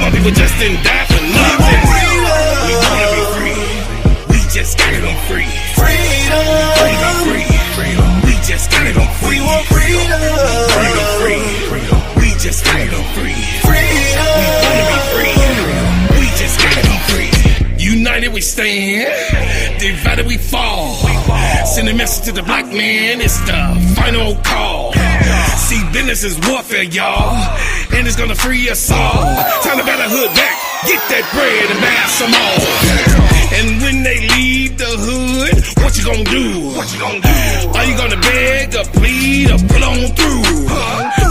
Some people just didn't die for nothing. We wanna be free. We just gotta be free. Freedom. Free. We just gotta be free. We want freedom. Free. We just gotta be free. Freedom. We wanna be free. We just gotta be free. United we stand, divided we fall. Send a message to the black man, it's the final call. See, business is warfare, y'all, and it's gonna free us all. Time to buy the hood back, get that bread and buy some more. And when they leave the hood, what you gonna do? Are you gonna beg or plead or pull on through?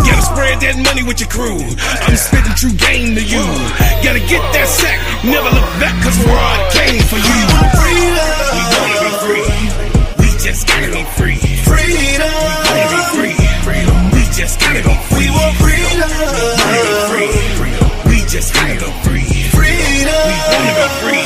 Gotta spread that money with your crew. I'm spitting true game to you. Gotta get that sack, never look back, cause we're all came for you. We wanna be free. We just gotta be free. Freedom. We wanna be free. We just gotta be free. We want freedom. We just gotta be free. Freedom. We wanna be free.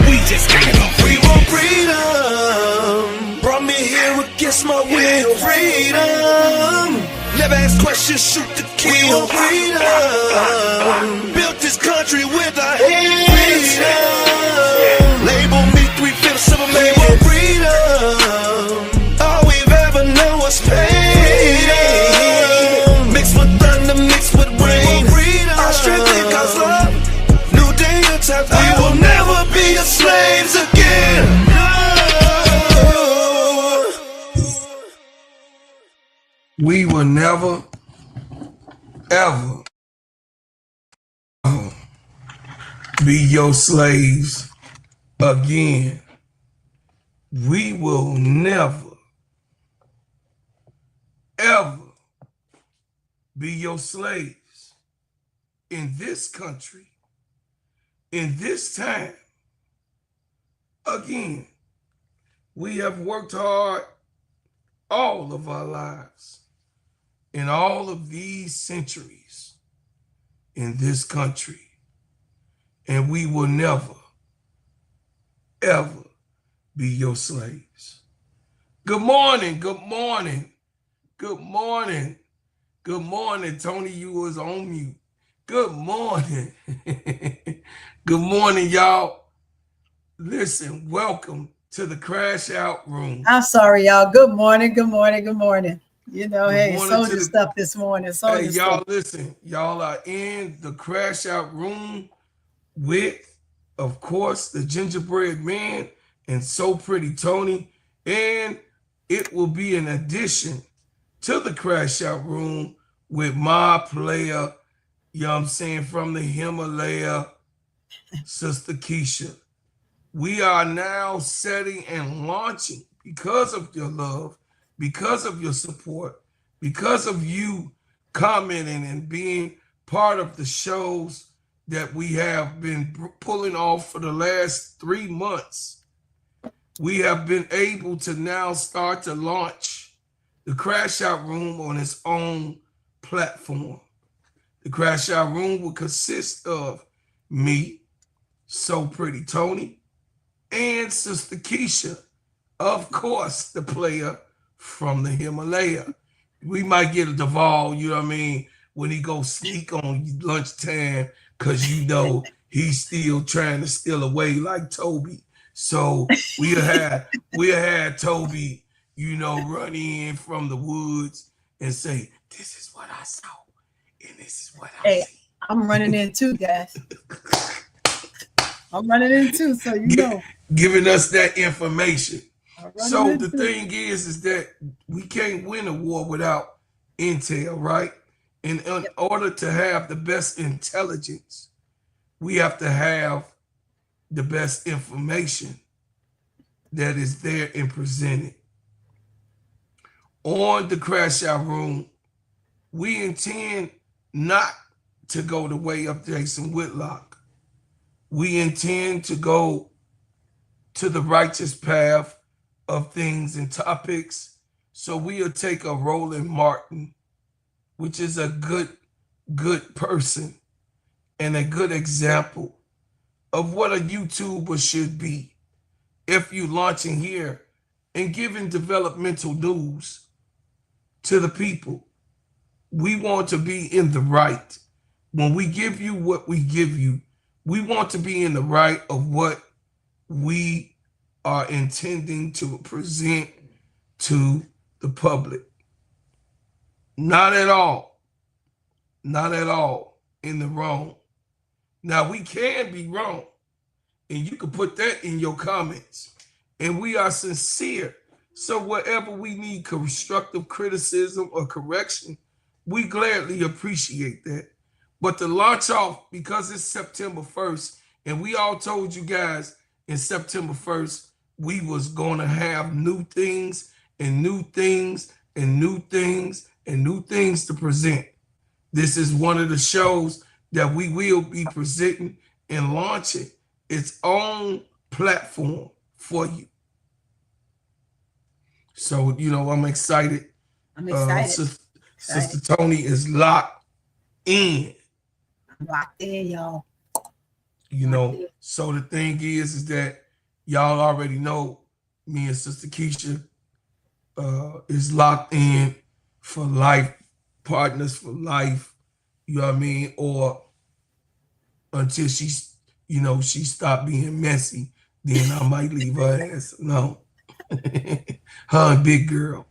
We just gotta be free. We want freedom. Brought me here against my will. Freedom. Never ask questions, shoot to kill. We want freedom. Built this country with our hands. Freedom. Label me 3/5 of a man. We want freedom. All we've ever known was pain. Mixed with thunder, mixed with rain. Our strength it cause love. New day and time. We will never be a slaves again. We will never, ever be your slaves again. We will never, ever be your slaves in this country, in this time. Again, we have worked hard all of our lives in all of these centuries in this country, and we will never, ever be your slaves. Good morning, good morning, good morning, good morning. Tony, you was on mute. Good morning. Good morning, y'all. Listen, welcome to the Crash Out Room. I'm sorry, y'all. Good morning, good morning, good morning. You know, Good hey, morning soldier stuff this morning. Soldier Hey, y'all, stuff. listen. Y'all are in the Crash Out Room with, of course, the Gingerbread Man and So Pretty Tony. And it will be an addition to the Crash Out Room with my player, you know what I'm saying, from the Himalaya, Sister Keisha. We are now setting and launching because of your love, because of your support, because of you commenting and being part of the shows that we have been pulling off for the last 3 months. We have been able to now start to launch the Crash Out Room on its own platform. The Crash Out Room will consist of me, So Pretty Tony, and Sister Keisha, of course, the player from the Himalaya. We might get a Duvall, you know what I mean, when he goes sneak on lunchtime, because you know he's still trying to steal away like Toby. So we'll have Toby, you know, run in from the woods and say, "This is what I saw, and this is what I see." I'm running in too, guys. I'm running in too, so you know. Giving us that information. So the thing is that we can't win a war without intel, right? And in order to have the best intelligence, we have to have the best information that is there and presented. On the Crash Out Room, we intend not to go the way of Jason Whitlock. We intend to go to the righteous path of things and topics. So we'll take a Roland Martin, which is a good person and a good example of what a YouTuber should be. If you launching here and giving developmental news to the people, we want to be in the right. when we give you what we give you, we want to be in the right of what we are intending to present to the public. Not at all. Not at all in the wrong. Now, we can be wrong, and you can put that in your comments. And we are sincere. So wherever we need constructive criticism or correction, we gladly appreciate that. But to launch off, because it's September 1st, and we all told you guys in September 1st, we was going to have new things and new things and new things and new things to present. This is one of the shows that we will be presenting and launching its own platform for you. So, I'm excited. I'm excited. Sister Tony is locked in. I'm locked in, y'all. So the thing is that y'all already know me and Sister Keisha is locked in for life, partners for life, you know what I mean? Or until she stopped being messy, then I might leave her ass. No. Her and big girl.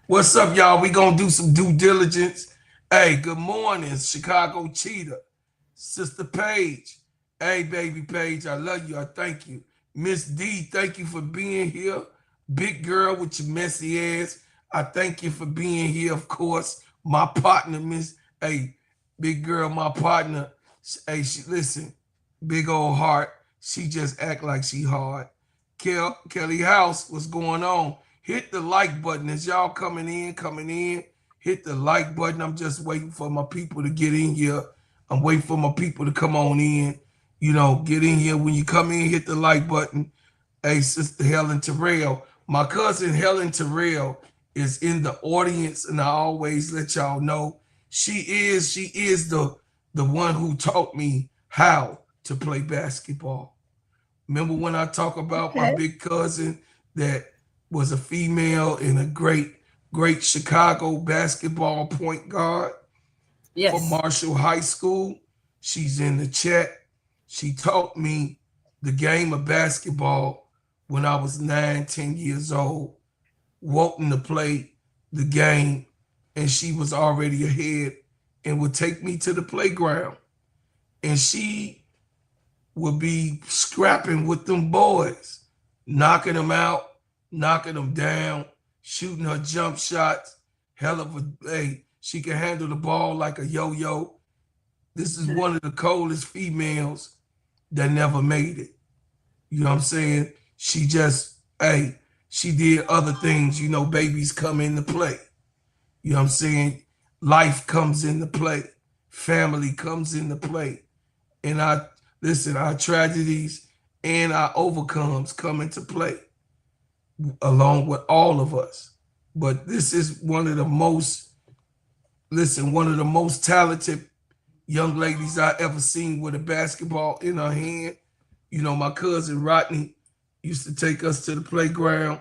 What's up, y'all? We gonna do some due diligence. Hey, good morning, Chicago Cheetah. Sister Paige. Hey, baby Paige, I love you. I thank you. Miss D, thank you for being here. Big girl with your messy ass. I thank you for being here, of course. My partner, big girl, my partner. Hey, listen, big old heart. She just act like she hard. Kelly House, what's going on? Hit the like button as y'all coming in. Hit the like button. I'm just waiting for my people to get in here. I'm waiting for my people to come on in. Get in here. When you come in, hit the like button. Hey, Sister Helen Terrell. My cousin Helen Terrell is in the audience, and I always let y'all know she is the one who taught me how to play basketball. Remember when I talk about my big cousin that was a female and a great Chicago basketball point guard for Marshall High School? She's in the chat. She taught me the game of basketball when I was 9, 10 years old, wanting to play the game, and she was already ahead and would take me to the playground. And she would be scrapping with them boys, knocking them out, knocking them down, shooting her jump shots. Hell of she can handle the ball like a yo-yo. This is one of the coldest females that never made it. You know what I'm saying? She just, she did other things, babies come into play. You know what I'm saying? Life comes into play. Family comes into play. And our tragedies and our overcomes come into play along with all of us. But this is one of the most talented young ladies I ever seen with a basketball in her hand. My cousin Rodney used to take us to the playground,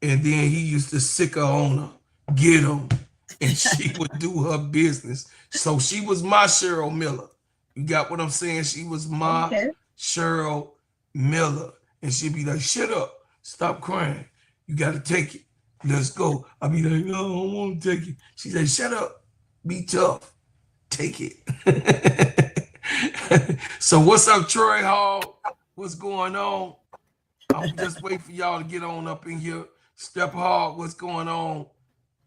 and then he used to sick her on her, get them, and she would do her business. So she was my Cheryl Miller. You got what I'm saying? She was my Cheryl Miller. And she'd be like, shut up, stop crying. You got to take it. Let's go. I'd be like, no, I don't want to take it. She said, shut up, be tough, take it. So what's up, Troy Hall? What's going on? I'm just waiting for y'all to get on up in here. Step Hard, what's going on?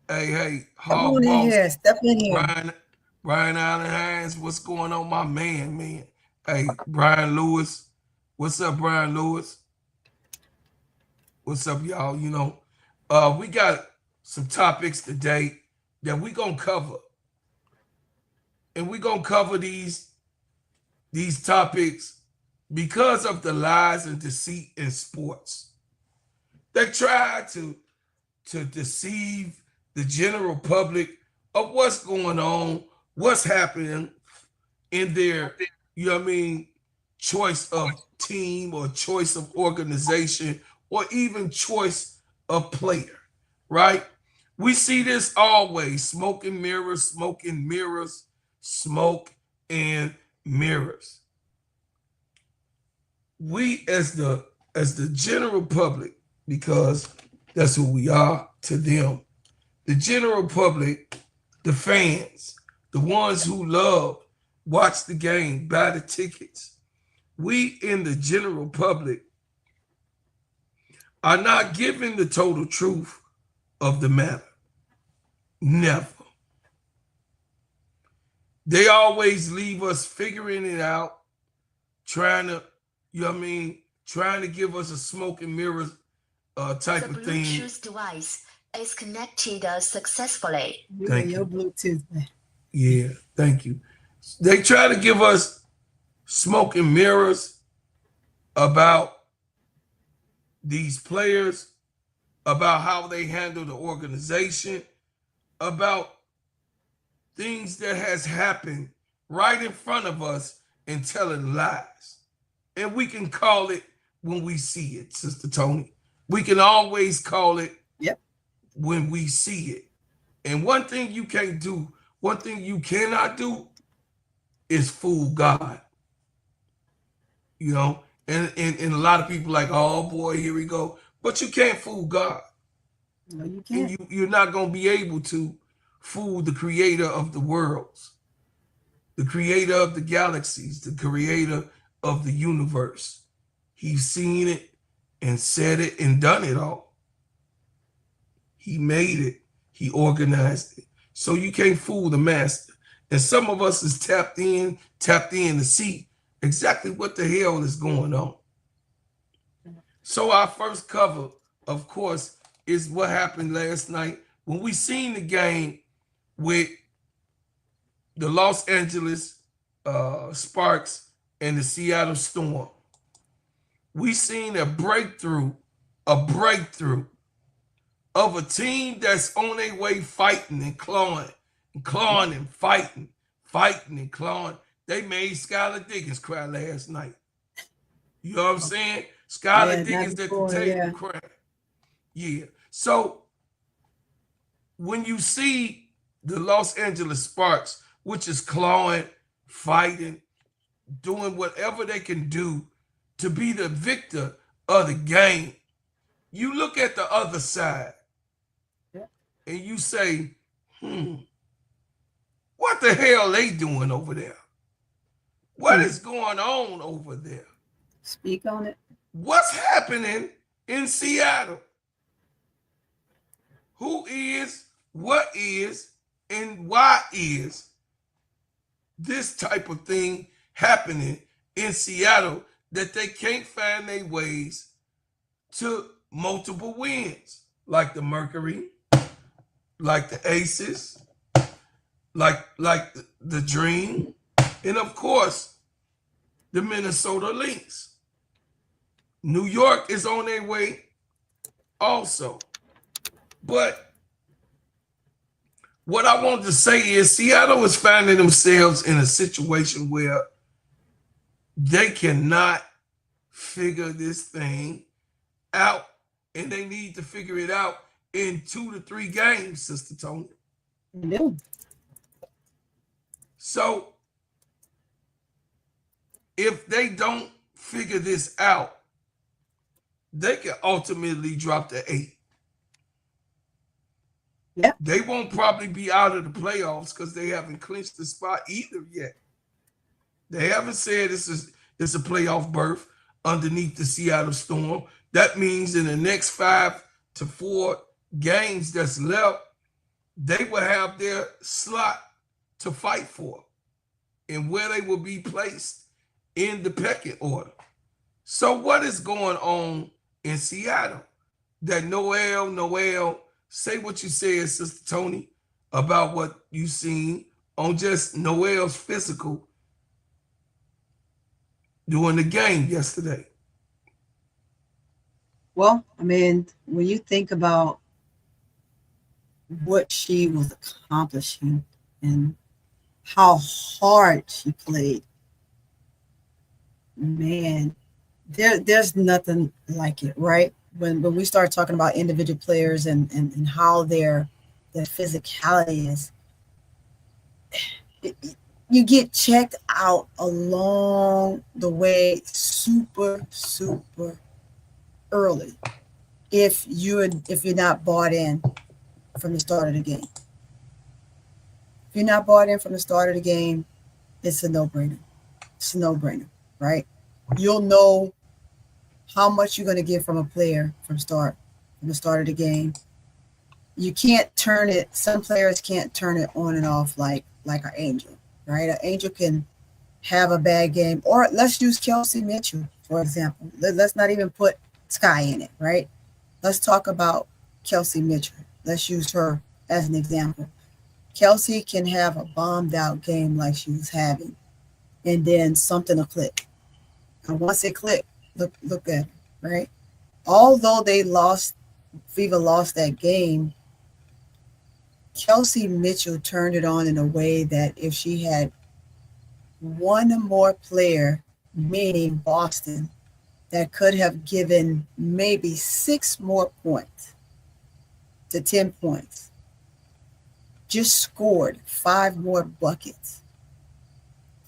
Hey, Hard Boss. Step in here. Brian Allen Hines, what's going on, my man? Hey, Brian Lewis. What's up, Brian Lewis? What's up, y'all? We got some topics today that we're going to cover. And we're going to cover these topics because of the lies and deceit in sports. They try to deceive the general public of what's going on, what's happening in their, choice of team or choice of organization or even choice of player, right? We see this always, smoke and mirrors, smoke and mirrors. We as the general public, because that's who we are to them, the general public, the fans, the ones who love, watch the game, buy the tickets. We in the general public are not given the total truth of the matter. Never. They always leave us figuring it out, trying to, you know what I mean, trying to give us a smoke and mirrors type of thing. The Bluetooth device is connected successfully. Thank your you. Bluetooth. Yeah, thank you. They try to give us smoke and mirrors about these players, about how they handle the organization, about things that has happened right in front of us and telling lies. And we can call it when we see it, Sister Tony. We can always call it when we see it. And one thing you can't do, one thing you cannot do is fool God. You know, and a lot of people like, oh boy, here we go. But you can't fool God. No, you can't. And you're not going to be able to fool the creator of the worlds, the creator of the galaxies, the creator of the universe. He's seen it and said it and done it all. He made it. He organized it. So you can't fool the master. And some of us is tapped in to see exactly what the hell is going on. So our first cover, of course, is what happened last night when we seen the game with the Los Angeles Sparks and the Seattle Storm. We seen a breakthrough of a team that's on their way fighting and clawing and fighting and clawing. They made Skylar Diggins cry last night. You know what I'm saying? Skylar Diggins at the table crying. Yeah. So when you see the Los Angeles Sparks, which is clawing, fighting, doing whatever they can do to be the victor of the game, you look at the other side and you say, what the hell they doing over there? What is going on over there? Speak on it. What's happening in Seattle? Who is, what is, and why is this type of thing happening in Seattle that they can't find their ways to multiple wins, like the Mercury, like the Aces, like the Dream, and of course, the Minnesota Lynx. New York is on their way also. But what I want to say is Seattle is finding themselves in a situation where they cannot figure this thing out, and they need to figure it out in 2 to 3 games, Sister Tony. No. So if they don't figure this out, they can ultimately drop to 8. Yeah. They won't probably be out of the playoffs because they haven't clinched the spot either yet. They haven't said it's a playoff berth underneath the Seattle Storm. That means in the next 5 to 4 games that's left, they will have their slot to fight for and where they will be placed in the pecking order. So what is going on in Seattle that Noel, say what you said, Sister Tony, about what you seen on just Noel's physical during the game yesterday. Well, I mean, when you think about what she was accomplishing and how hard she played, man, there's nothing like it, right? When we start talking about individual players and how their physicality is, you get checked out along the way super, super early if you're not bought in from the start of the game. If you're not bought in from the start of the game, it's a no-brainer. It's a no-brainer, right? You'll know how much you're going to get from a player from the start of the game. You can't turn it. Some players can't turn it on and off like an Angel, right? An Angel can have a bad game, or let's use Kelsey Mitchell for example. Let's not even put Sky in it, right? Let's talk about Kelsey Mitchell. Let's use her as an example. Kelsey can have a bombed out game like she was having, and then something will click. And once it clicked, look at it, right? Although Viva lost that game, Kelsey Mitchell turned it on in a way that if she had one more player, meaning Boston, that could have given maybe 6 more points to 10 points, just scored 5 more buckets,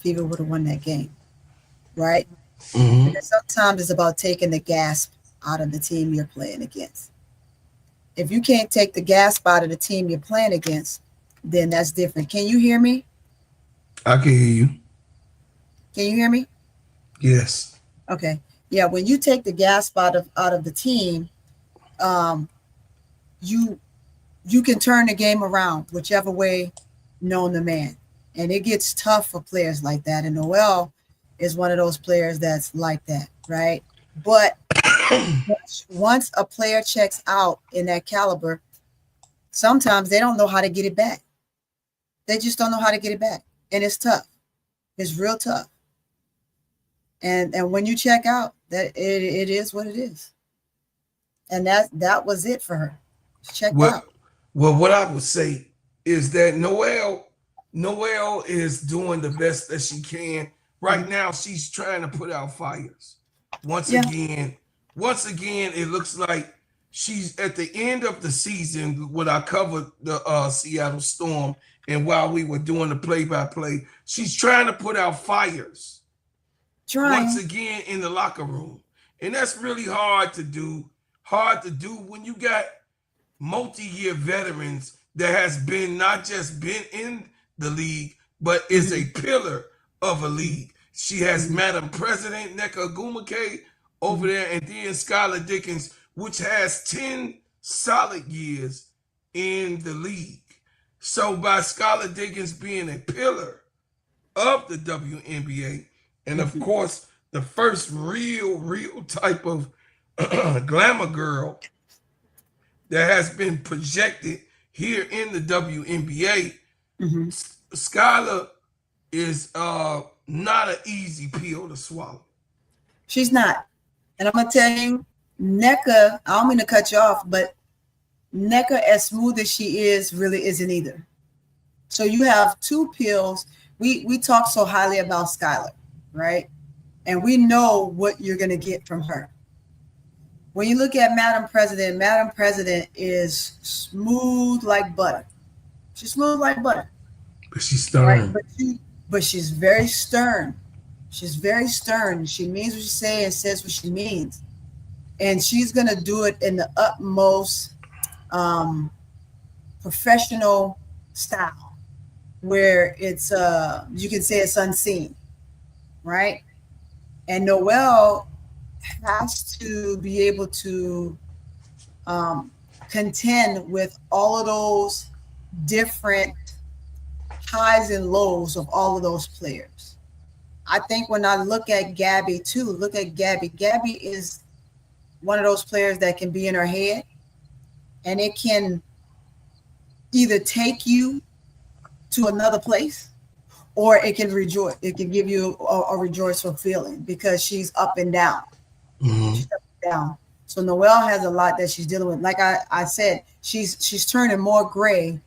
Fever would have won that game, right? Mm-hmm. Because sometimes it's about taking the gasp out of the team you're playing against. If you can't take the gasp out of the team you're playing against, then that's different. Can you hear me? I can hear you. Can you hear me? Yes. Okay. Yeah, when you take the gasp out of the team, you can turn the game around whichever way known the man. And it gets tough for players like that. And Noel is one of those players that's like that, right? But once a player checks out in that caliber, sometimes they don't know how to get it back. They just don't know how to get it back. And it's tough. It's real tough. And when you check out, that it is what it is. And that was it for her. Checked out. Well, what I would say is that Noelle is doing the best that she can. Right now, she's trying to put out fires. Once again, it looks like she's at the end of the season when I covered the Seattle Storm, and while we were doing the play-by-play, she's trying to put out fires. Once again in the locker room. And that's really hard to do when you got multi-year veterans that has been not just been in the league, but is a pillar of a league. She has Madam President Nneka Ogwumike over there, and then Skylar Dickens, which has 10 solid years in the league. So by Skylar Dickens being a pillar of the WNBA, and of course, the first real type of glamour girl that has been projected here in the WNBA, Skylar is not an easy pill to swallow. She's not. And I'm going to tell you, Nneka, I don't mean to cut you off, but Nneka, as smooth as she is, really isn't either. So you have 2 pills. We talk so highly about Skylar, right? And we know what you're going to get from her. When you look at Madam President is smooth like butter. She's smooth like butter. But she's stern. Right? But she's very stern. She's very stern. She means what she says and says what she means. And she's going to do it in the utmost professional style, where it's you can say it's unseen, right? And Noelle has to be able to contend with all of those different highs and lows of all of those players. I think when I look at Gabby too, Gabby is one of those players that can be in her head, and it can either take you to another place, or it can rejoice. It can give you a rejoiceful feeling because she's up and down. She's up and down. So Noelle has a lot that she's dealing with. Like I said, she's turning more gray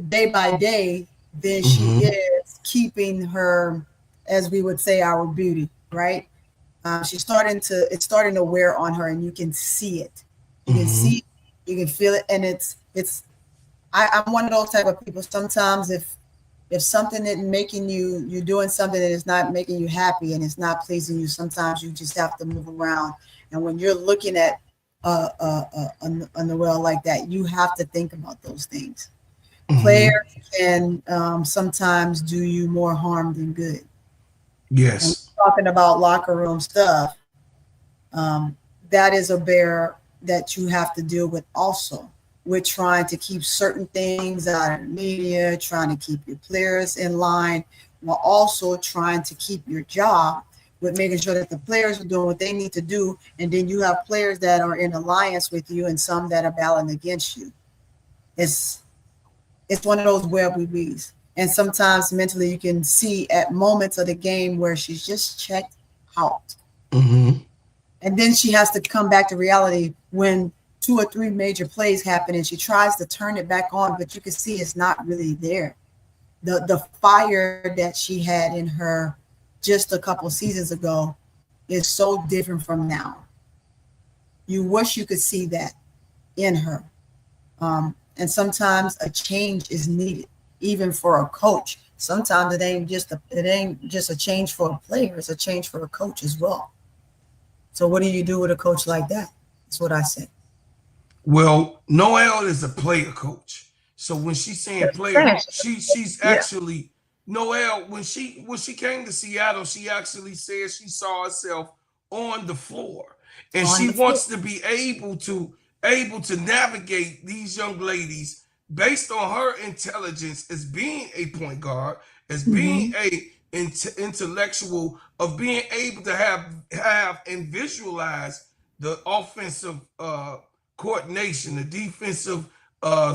day by day than she is keeping her, as we would say, our beauty, right? It's starting to wear on her, and you can see it. You can see it, you can feel it, and I'm one of those type of people. Sometimes if If something isn't making you're doing something that is not making you happy and it's not pleasing you, sometimes you just have to move around. And when you're looking at a Noel like that, you have to think about those things. Players can sometimes do you more harm than good. And Yes. talking about locker room stuff, that is a bear that you have to deal with also. We're trying to keep certain things out of the media, trying to keep your players in line, while also trying to keep your job with making sure that the players are doing what they need to do. And then you have players that are in alliance with you and some that are battling against you. It's one of those web we weaves. And sometimes mentally you can see at moments of the game where she's just checked out. And then she has to come back to reality when 2 or 3 major plays happen and she tries to turn it back on, but you can see it's not really there. The fire that she had in her just a couple seasons ago is so different from now. You wish you could see that in her. And sometimes a change is needed, even for a coach. Sometimes it ain't just a change for a player, it's a change for a coach as well. So what do you do with a coach like that? That's what I say. Well, Noel is a player coach. So when she's saying player, she's actually Noel. When she came to Seattle, she actually said she saw herself on the floor, and she wants to be able to navigate these young ladies based on her intelligence as being a point guard, as being a intellectual, of being able to have and visualize the offensive coordination, the defensive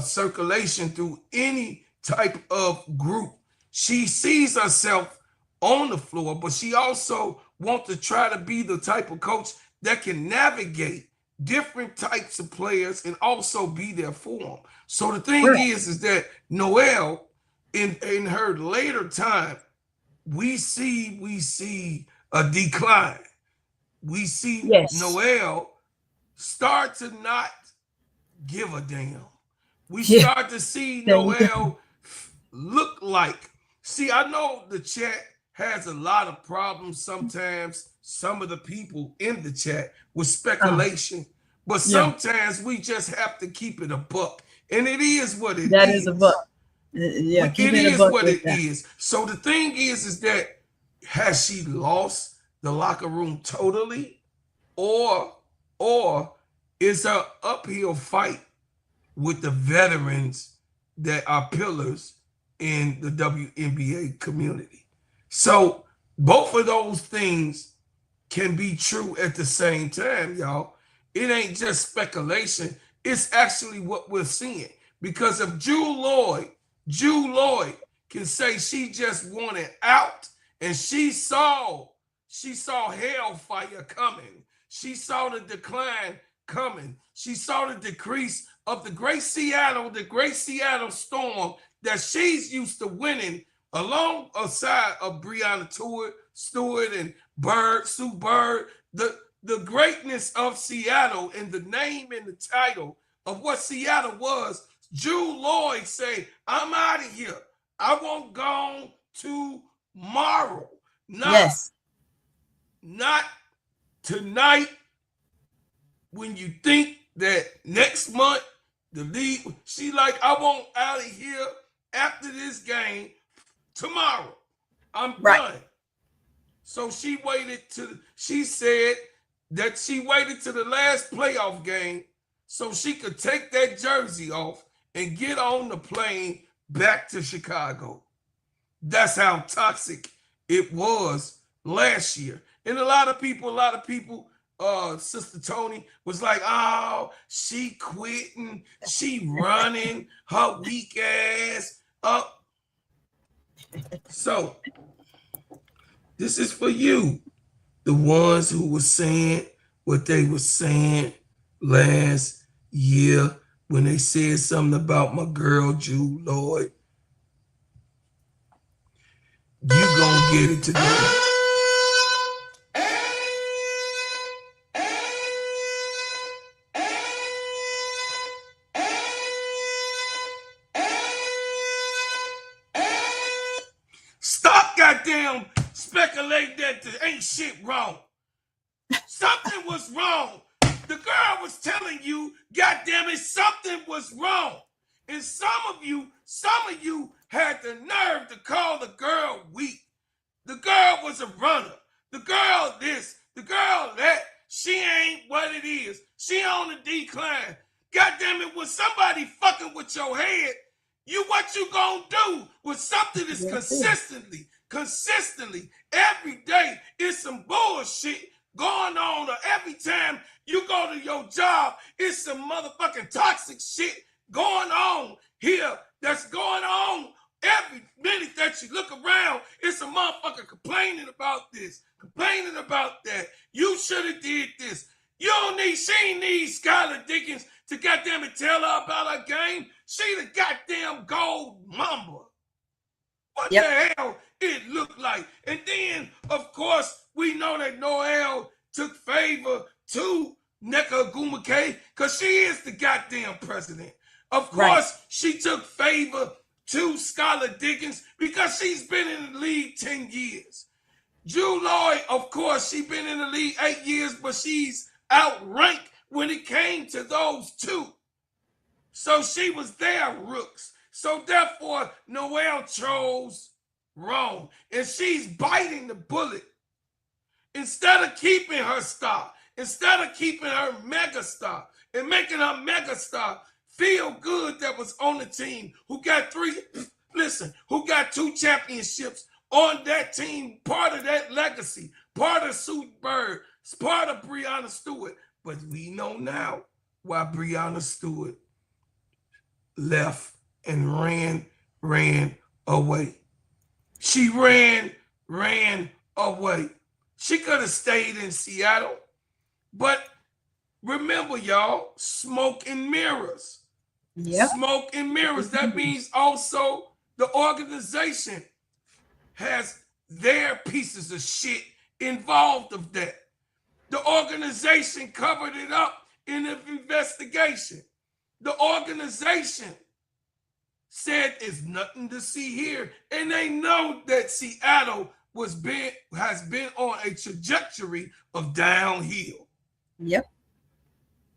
circulation through any type of group. She sees herself on the floor, but she also wants to try to be the type of coach that can navigate different types of players and also be there for them. So the thing is that Noel, in her later time, we see a decline. We see Noel start to not give a damn. We start to see Noel look like. See, I know the chat has a lot of problems sometimes, some of the people in the chat with speculation, but sometimes we just have to keep it a buck. And it is what it is. That is a buck. Yeah, it is what it is. So the thing is that has she lost the locker room totally, or is her uphill fight with the veterans that are pillars in the WNBA community? So both of those things can be true at the same time, y'all. It ain't just speculation. It's actually what we're seeing. Because if Jewel Lloyd can say she just wanted out, and she saw hellfire coming. She saw the decline coming. She saw the decrease of the great Seattle Storm that she's used to winning alongside of Breonna Stewart and Sue Bird. The greatness of Seattle and the name and the title of what Seattle was. Jewel Lloyd say, I'm out of here. I won't go tomorrow. Not tonight. When you think that next month the league, she like, I want out of here after this game tomorrow. I'm done. So she said that she waited to the last playoff game so she could take that jersey off and get on the plane back to Chicago. That's how toxic it was last year. And a lot of people, Sister Tony was like, oh, she quitting, she running her weak ass up. So this is for you, the ones who were saying what they were saying last year when they said something about my girl Jewel Lloyd. You gonna get it today. that ain't shit wrong. Something was wrong. The girl was telling you, God damn it, something was wrong. And some of you had the nerve to call the girl weak. The girl was a runner. The girl this, the girl that. She ain't what it is. She on the decline. God damn it, when somebody fucking with your head, what you gonna do with something that's consistently, every day, it's some bullshit going on, or every time you go to your job, it's some motherfucking toxic shit going on here that's going on. Every minute that you look around, it's a motherfucker complaining about this, complaining about that. You should have did this. She ain't need Skylar Dickens to goddamn it tell her about her game. She the goddamn gold mamba. What the hell it looked like? And then, of course, we know that Noelle took favor to Nneka Ogwumike because she is the goddamn president. Of course, she took favor to Skylar Dickens because she's been in the league 10 years. Drew Lloyd, of course, she's been in the league 8 years, but she's outranked when it came to those two. So she was their rooks. So therefore, Noelle chose wrong. And she's biting the bullet. Instead of keeping her star, instead of keeping her mega star and making her mega star feel good that was on the team, who got who got 2 championships on that team, part of that legacy, part of Sue Bird, part of Breonna Stewart. But we know now why Breonna Stewart left and ran away. She ran away. She could have stayed in Seattle. But remember, y'all, smoke and mirrors. Yep. Smoke and mirrors. That means also the organization has their pieces of shit involved of that. The organization covered it up in the investigation. The organization said there's nothing to see here. And they know that Seattle has been on a trajectory of downhill. Yep.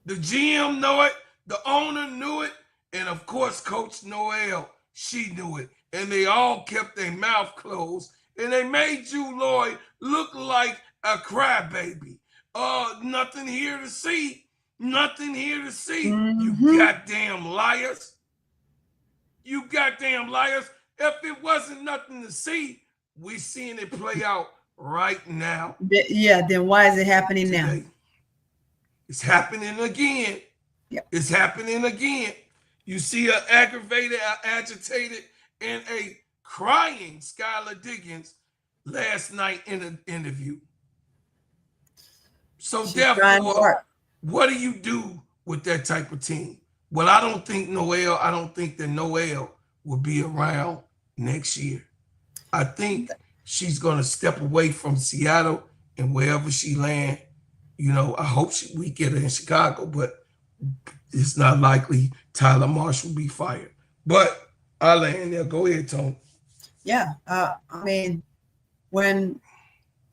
The GM know it, the owner knew it, and of course, Coach Noelle, she knew it. And they all kept their mouth closed, and they made Drew Lloyd look like a crybaby. Nothing here to see. Nothing here to see. You goddamn liars. You goddamn liars. If it wasn't nothing to see, we seeing it play out right now. Yeah, then why is it happening today. now? It's happening again. Yep. It's happening again. You see an aggravated, agitated, and a crying Skylar Dickens last night in an interview. So therefore, what do you do with that type of team? Well, I don't think that Noelle will be around next year. I think she's going to step away from Seattle and wherever she land. I hope we get her in Chicago, but it's not likely Tyler Marsh will be fired. But I land there. Go ahead, Tony. Yeah. When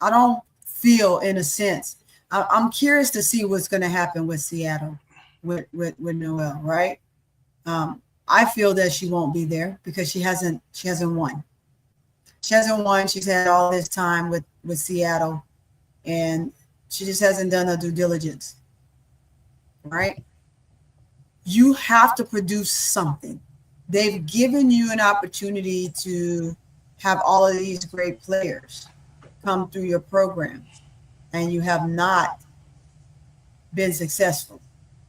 I don't feel, in a sense, I'm curious to see what's going to happen with Seattle, with Noelle, right? I feel that she won't be there because she hasn't won. She hasn't won. She's had all this time with Seattle, and she just hasn't done her due diligence, right? You have to produce something. They've given you an opportunity to have all of these great players come through your program, and you have not been successful.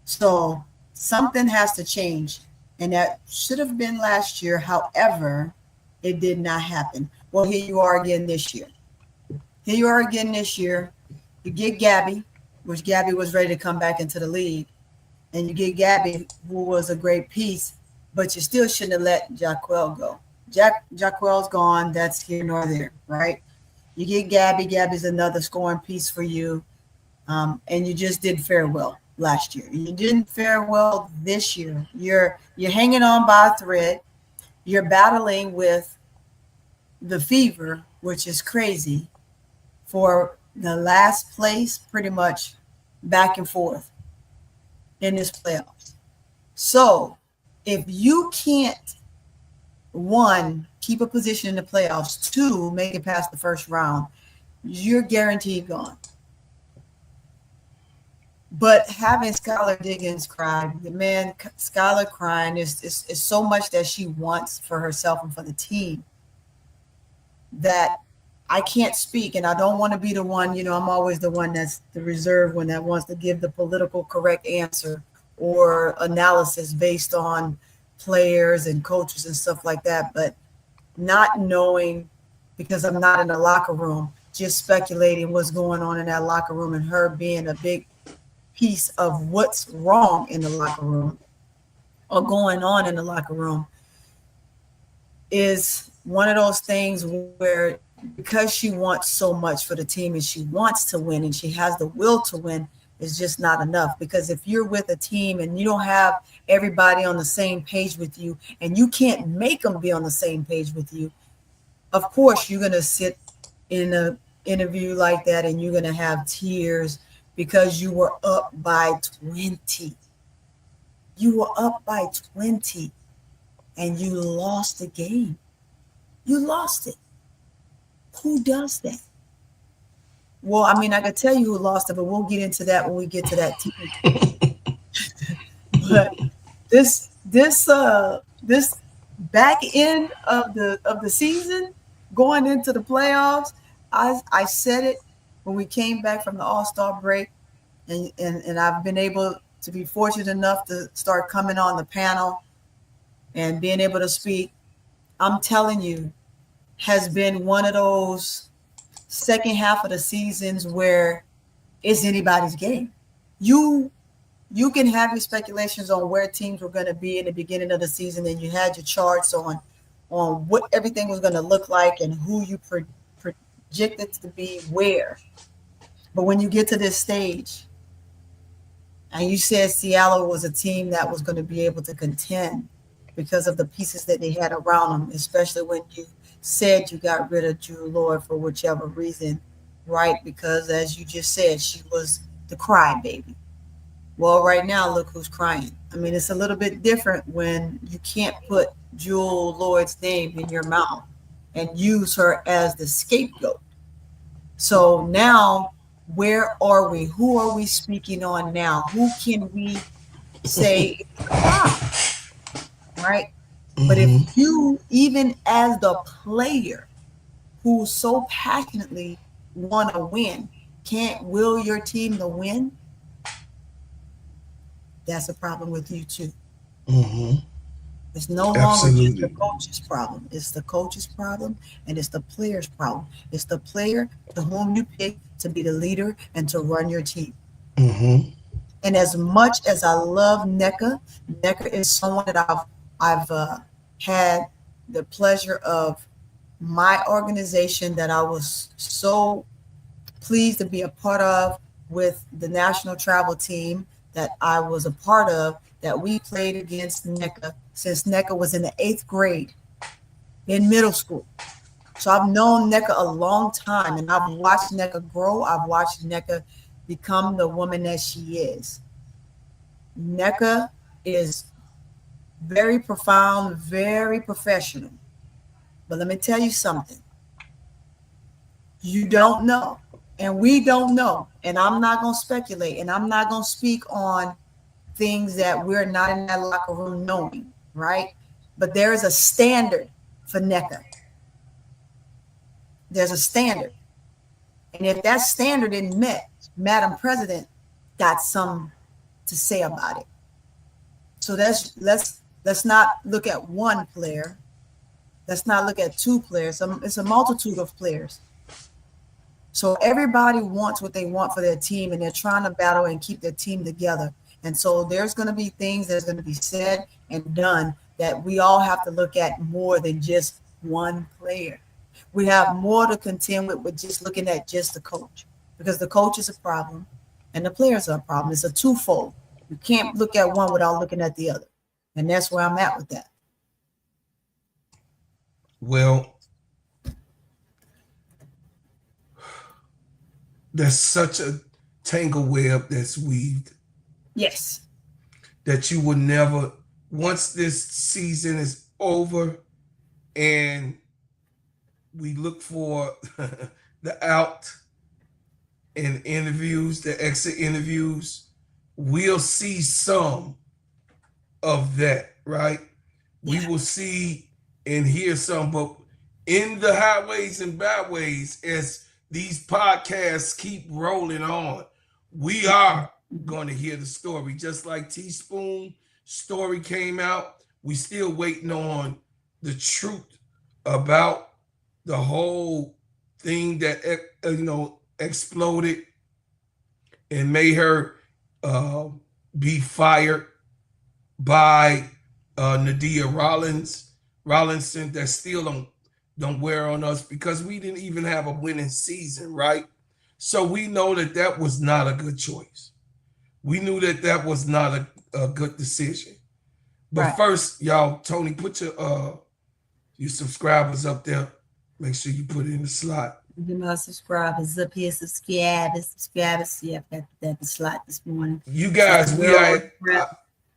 So something has to change, and that should have been last year. However, it did not happen. Well, here you are again this year. You get Gabby, which Gabby was ready to come back into the league, and you get Gabby, who was a great piece, but you still shouldn't have let Jaquel go. Jaquel's gone. That's here nor there, right? You get Gabby. Gabby's another scoring piece for you, and you just did fare well last year. You didn't fare well this year. You're hanging on by a thread. You're battling with the fever, which is crazy, for the last place, pretty much back and forth in this playoffs. So if you can't, one, keep a position in the playoffs, two, make it past the first round, you're guaranteed gone. But having Skylar Diggins cry, the man, Skylar crying is so much that she wants for herself and for the team that I can't speak, and I don't want to be the one, I'm always the one that's the reserved one that wants to give the political correct answer or analysis based on players and coaches and stuff like that. But not knowing, because I'm not in the locker room, just speculating what's going on in that locker room and her being a big piece of what's wrong in the locker room or going on in the locker room is one of those things where, because she wants so much for the team and she wants to win and she has the will to win, is just not enough. Because if you're with a team and you don't have everybody on the same page with you and you can't make them be on the same page with you, of course you're going to sit in an interview like that and you're going to have tears because you were up by 20. You were up by 20 and you lost the game. You lost it. Who does that? Well, I mean, I could tell you who lost it, but we'll get into that when we get to that team. But this back end of the season, going into the playoffs, I said it when we came back from the All-Star break, and I've been able to be fortunate enough to start coming on the panel and being able to speak. I'm telling you, has been one of those second half of the seasons where it's anybody's game. You can have your speculations on where teams were going to be in the beginning of the season, and you had your charts on what everything was going to look like and who you projected to be where. But when you get to this stage, and you said Seattle was a team that was going to be able to contend because of the pieces that they had around them, especially when you said you got rid of Drew Lloyd for whichever reason, right? Because as you just said, she was the crybaby. Well, right now, look who's crying. I mean, it's a little bit different when you can't put Jewel Lloyd's name in your mouth and use her as the scapegoat. So now, where are we? Who are we speaking on now? Who can we say is the problem? Right? But if you, even as the player who so passionately want to win, can't will your team to win, that's a problem with you too. It's no longer just the coach's problem. It's the coach's problem and it's the player's problem. It's the player to whom you pick to be the leader and to run your team. And as much as I love NECA is someone that I've had the pleasure of my organization that I was so pleased to be a part of with the national travel team that I was a part of, that we played against NECA since NECA was in the 8th grade in middle school. So I've known NECA a long time and I've watched NECA grow. I've watched NECA become the woman that she is. NECA is very profound, very professional. But let me tell you something. You don't know, and we don't know, and I'm not going to speculate, and I'm not going to speak on things that we're not in that locker room knowing, right? But there is a standard for NECA. There's a standard. And if that standard isn't met, Madam President got something to say about it. So let's not look at one player. Let's not look at two players. It's a multitude of players. So everybody wants what they want for their team, and they're trying to battle and keep their team together. And so there's going to be things that's going to be said and done that we all have to look at more than just one player. We have more to contend with just looking at just the coach, because the coach is a problem and the players are a problem. It's a twofold. You can't look at one without looking at the other. And that's where I'm at with that. Well, there's such a tangle web that's weaved Yes. that you will never, once this season is over and we look for the out and interviews, the exit interviews, we'll see some of that, right? We will see and hear some, but in the highways and byways, as these podcasts keep rolling on, we are going to hear the story. Just like Teaspoon story came out, we still waiting on the truth about the whole thing that exploded and made her be fired by Nadia Rollinson, that still don't wear on us because we didn't even have a winning season, right? So we know that was not a good choice. We knew that was not a good decision. But first, y'all, Tony, put your subscribers up there. Make sure you put it in the slot. My subscribers up here, subscribers. Yeah, I got that slot this morning. You guys,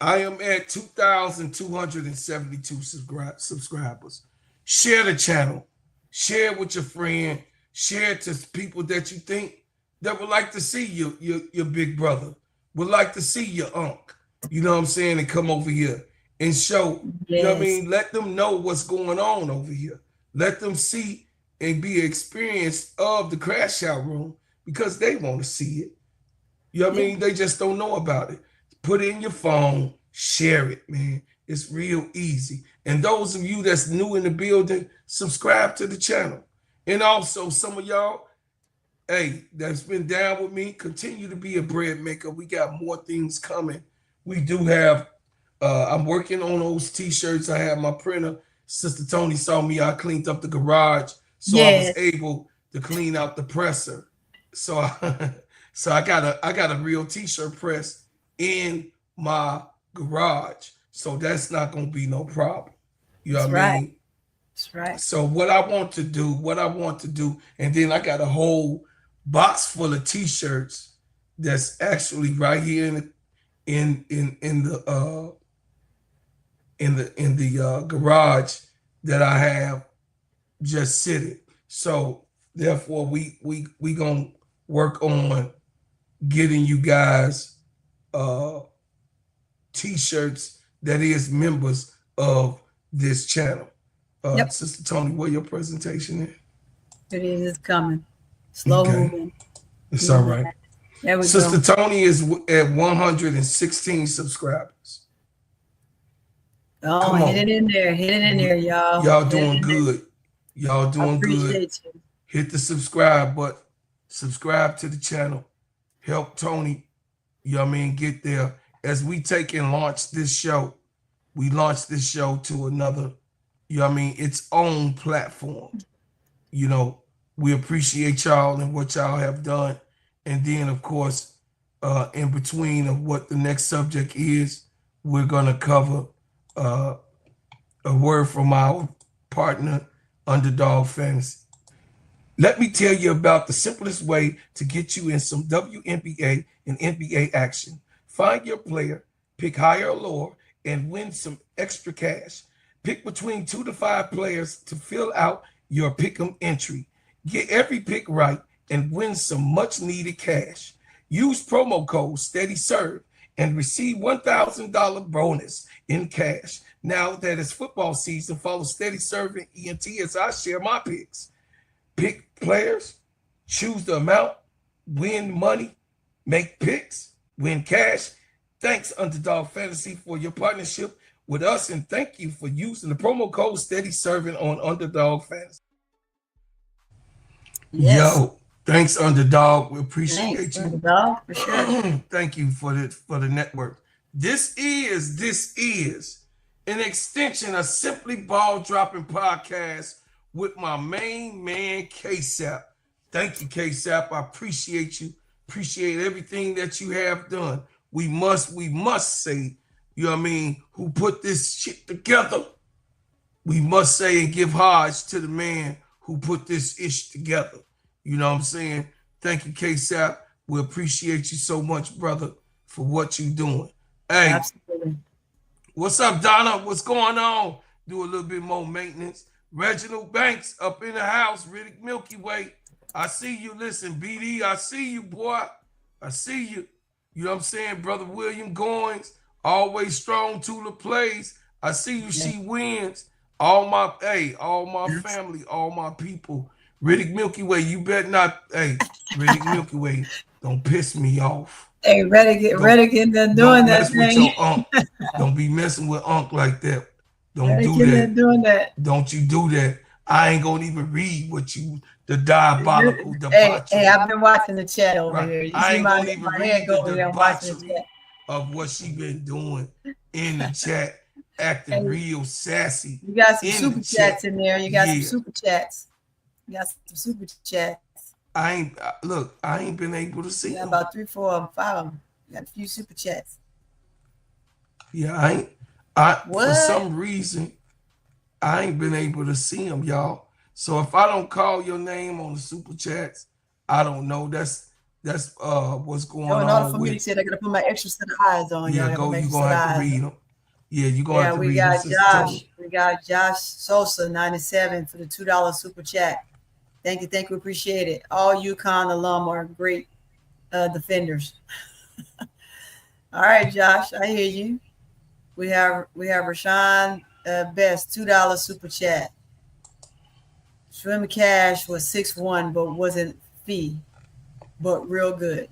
I am at 2,272 subscribers. Share the channel. Share it with your friend. Share it to people that you think that would like to see your big brother, would like to see your uncle. You know what I'm saying? And come over here and show, you know what I mean? Let them know what's going on over here. Let them see and be experienced of the Crash Out Room because they want to see it. You know what I mean? They just don't know about it. Put it in your phone, share it, man. It's real easy. And those of you that's new in the building, subscribe to the channel. And also some of y'all, hey, that's been down with me, continue to be a bread maker. We got more things coming. We do have, I'm working on those t-shirts. I have my printer. Sister Tony saw me, I cleaned up the garage. So I was able to clean out the presser. So I got a real t-shirt press in my garage. So that's not gonna be no problem. You know what I mean? That's right. So what I want to do, and then I got a whole box full of t-shirts that's actually right here in the garage that I have just sitting. So therefore we gonna work on getting you guys t-shirts that is members of this channel. Sister Tony, where your presentation is? It is coming. Slow moving. It's all right. There we Sister go. Tony is at 116 subscribers. Oh, hit it in there. Hit it in there, y'all. Y'all doing good. Y'all doing good. Appreciate you. Hit the subscribe button. Subscribe to the channel. Help Tony, you know what I mean, get there. As we take and launch this show, we launch this show to another, you know what I mean, its own platform. You know, we appreciate y'all and what y'all have done. And then, of course, in between of what the next subject is, we're going to cover a word from our partner, Underdog Fantasy. Let me tell you about the simplest way to get you in some WNBA and NBA action. Find your player, pick higher or lower, and win some extra cash. Pick between 2 to 5 players to fill out your pick'em entry. Get every pick right and win some much needed cash. Use promo code SteadyServe and receive $1,000 bonus in cash. Now that it's football season, follow Steady Serving ENT as I share my picks. Pick players, choose the amount, win money, make picks, win cash. Thanks, Underdog Fantasy, for your partnership with us, and thank you for using the promo code Steady Serving on Underdog Fantasy. Yes. Yo, thanks, Underdog. We appreciate you. Underdog, for sure. Thank you for the network. This is an extension of Simply Ball Dropping Podcast with my main man, K-Sap. Thank you, K-Sap. I appreciate you. Appreciate everything that you have done. We must say, you know what I mean, who put this shit together. We must say and give homage to the man who put this ish together. You know what I'm saying? Thank you, K-Sap. We appreciate you so much, brother, for what you're doing. Hey, Absolutely. what's up, Donna? What's going on? Do a little bit more maintenance. Reginald Banks up in the house. Riddick Milky Way. I see you. Listen, BD, I see you, boy. I see you. You know what I'm saying? Brother William Goins, always strong. Tula plays. I see you. She wins. All my family, all my people. Riddick Milky Way, you better not. Hey, Riddick Milky Way, don't piss me off. Hey, Reddick in there doing Don't that mess thing. with your unc. Don't be messing with unc like that. Don't Reddick do in there that. doing that. Don't you do that. I ain't gonna even read what you, the diabolical Hey, debauchery. hey, I've been watching the chat over Right. here. You I see ain't gonna even my read head go over the there watching the debauchery chat. of what she been doing in the chat, acting Hey, real sassy. You got some in super the chats chat. in there. You got some Yeah. super chats. You got some super chats. I ain't been able to see You got them. about 3, 4, 5 of them. You got a few super chats. Yeah, What? for some reason, I ain't been able to see them, y'all. So if I don't call your name on the super chats, I don't know. That's what's going In order on for me to with. see it, I gotta put my extra set of eyes on. Yeah, Y'all gotta go. make You extra gonna set of have to eyes. read them. Yeah, you gonna Yeah, have to we read got them. Josh. We got Josh Sosa 97 for the $2 super chat. Thank you, appreciate it. All UConn alum are great defenders. All right, Josh, I hear you. We have Rashawn Best $2 super chat. Swim Cash was 6'1", but wasn't fee, but real good.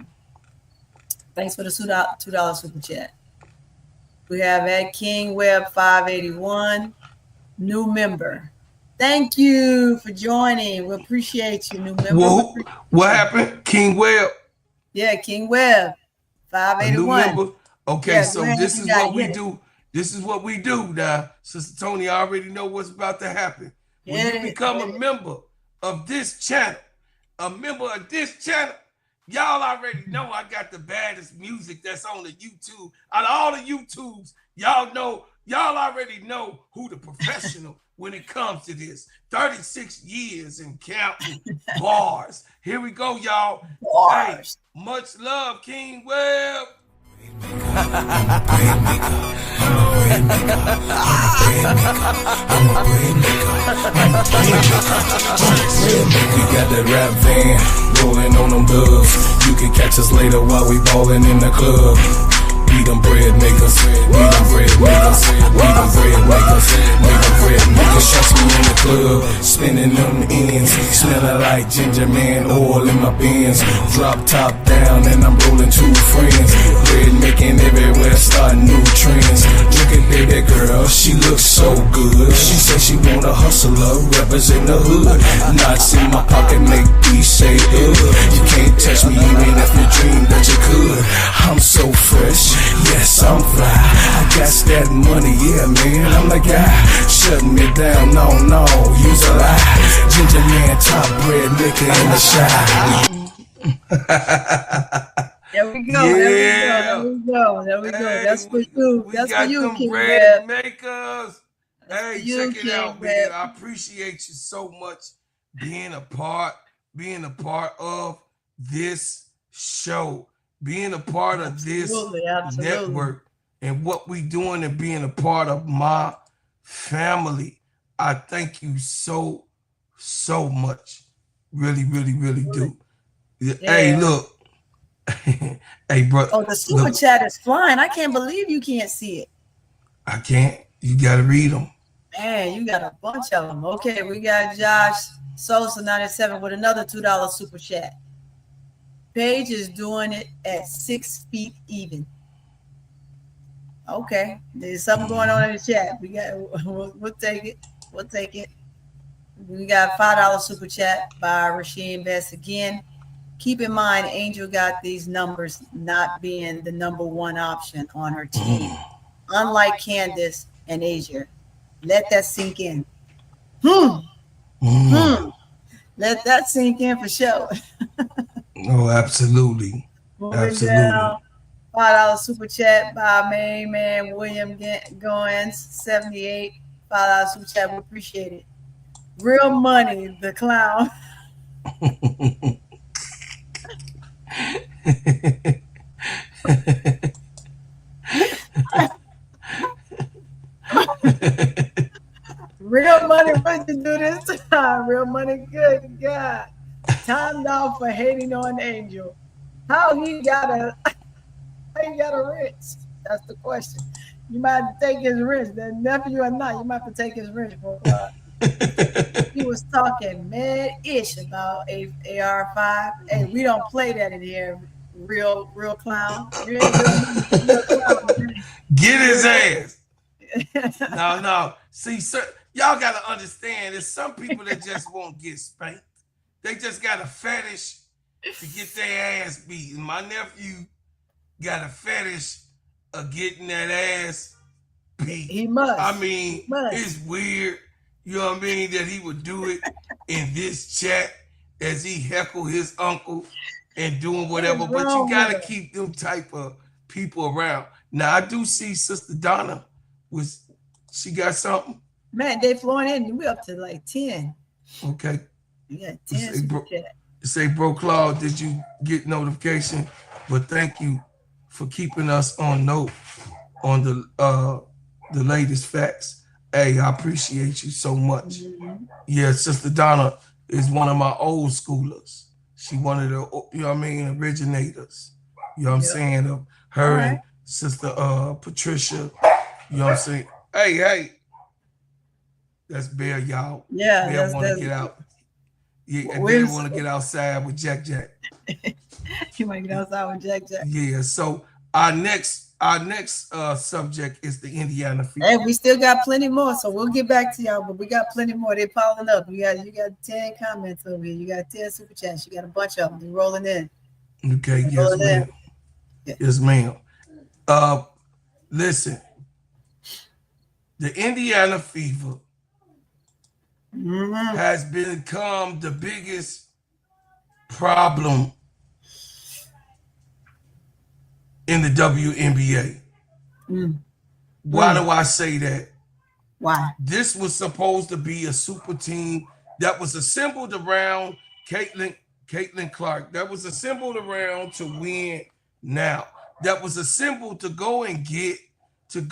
Thanks for the $2 super chat. We have Ed King Web 581, new member. Thank you for joining. We appreciate you, new member. Whoa, what happened? King Webb, Yeah, King Web a new 581. member. Okay, Yeah, so go ahead, this you is gotta what we hit it. do. This is what we do now. Sister Tony, I already know what's about to happen. When Hit you it, become hit a it. member of this channel, y'all already know I got the baddest music that's on the YouTube. Out of all the YouTubes, y'all already know who the professional when it comes to this. 36 years and counting bars. Here we go, y'all. Bars. Hey, much love, King Webb. We got that rap van rolling on them dubs. You can catch us later while we ballin' in the club. We them bread makers, we them bread makers, we them bread makers, we them bread makers. Shots me in the club, spinning them ends, smelling like ginger man oil in my bins. Drop top down and I'm rolling 2 friends. Bread making everywhere, starting new trends. Look at baby girl, she looks so good. She said she want a hustler, represent the hood. Knots in my pocket make me say ugh. You can't touch me even if you dream that you could. I'm so fresh. Yes, I'm fly. I got that money, yeah, man. I'm the guy. Shutting me down, no, use a lie. Ginger man, top bread maker in the shop. There we go. Yeah. There we go. Hey, That's for you. We That's for got you, them King bread Webb. makers. That's Hey, for you, check it King out, man. Webb. I appreciate you so much being a part of this show, being a part of this Absolutely. network, and what we doing and being a part of my family. I thank you so much. Really do. Yeah. Hey, look. Hey, bro. Oh, the super chat is flying. I can't believe you can't see it. I can't. You got to read them. Man, you got a bunch of them. Okay, we got Josh Sosa 97 with another $2 super chat. Paige is doing it at 6 feet even. Okay, there's something going on in the chat. We'll take it. We got $5 super chat by Rasheem Best again. Keep in mind, Angel got these numbers not being the number 1 option on her team, unlike Candace and Asia. Let that sink in. Let that sink in for sure. Oh, absolutely. Moving down, $5 super chat by main man William Goins, 78. $5 super chat. We appreciate it. Real money, the clown. Real money, what you do this time? Real money, good God. Time now for hating on Angel. How he got a how he got a rich? That's the question. You might have to take his rich. The nephew or not, you might have to take his rich, bro. He was talking mad ish about AR-5. Hey, we don't play that in here. Real clown. You ain't real clown. Get his ass. No. See, sir, y'all gotta understand. There's some people that just won't get spanked. They just got a fetish to get their ass beat. And my nephew got a fetish of getting that ass beat. He must. I mean, it's weird. You know what I mean? That he would do it in this chat as he heckle his uncle and doing whatever. But you gotta keep them type of people around. Now I do see Sister Donna she got something. Man, they flowing in. We up to like 10. Okay. Yeah, 10. Say, bro, Claude, did you get notification? But thank you for keeping us on note on the latest facts. Hey, I appreciate you so much. Mm-hmm. Yeah, Sister Donna is one of my old schoolers. She one of the, you know what I mean, originators. You know what I'm saying? Of her and Sister Patricia. You know what I'm saying? Hey. That's Bear, y'all. Yeah. Bear want to get out. Yeah, and Bear want to get outside with Jack. You want to get outside with Jack? Yeah, so our next subject is the Indiana Fever. Hey, we still got plenty more, so we'll get back to y'all, but we got plenty more. They're piling up. You got 10 comments over here. You got 10 super chats. You got a bunch of them. They're rolling in. Okay, yes, ma'am. Yeah. Yes, ma'am. Listen, the Indiana Fever has become the biggest problem in the WNBA. Why do I say that? Why? This was supposed to be a super team that was assembled around Caitlin Clark. That was assembled around to win now. That was assembled to go and get the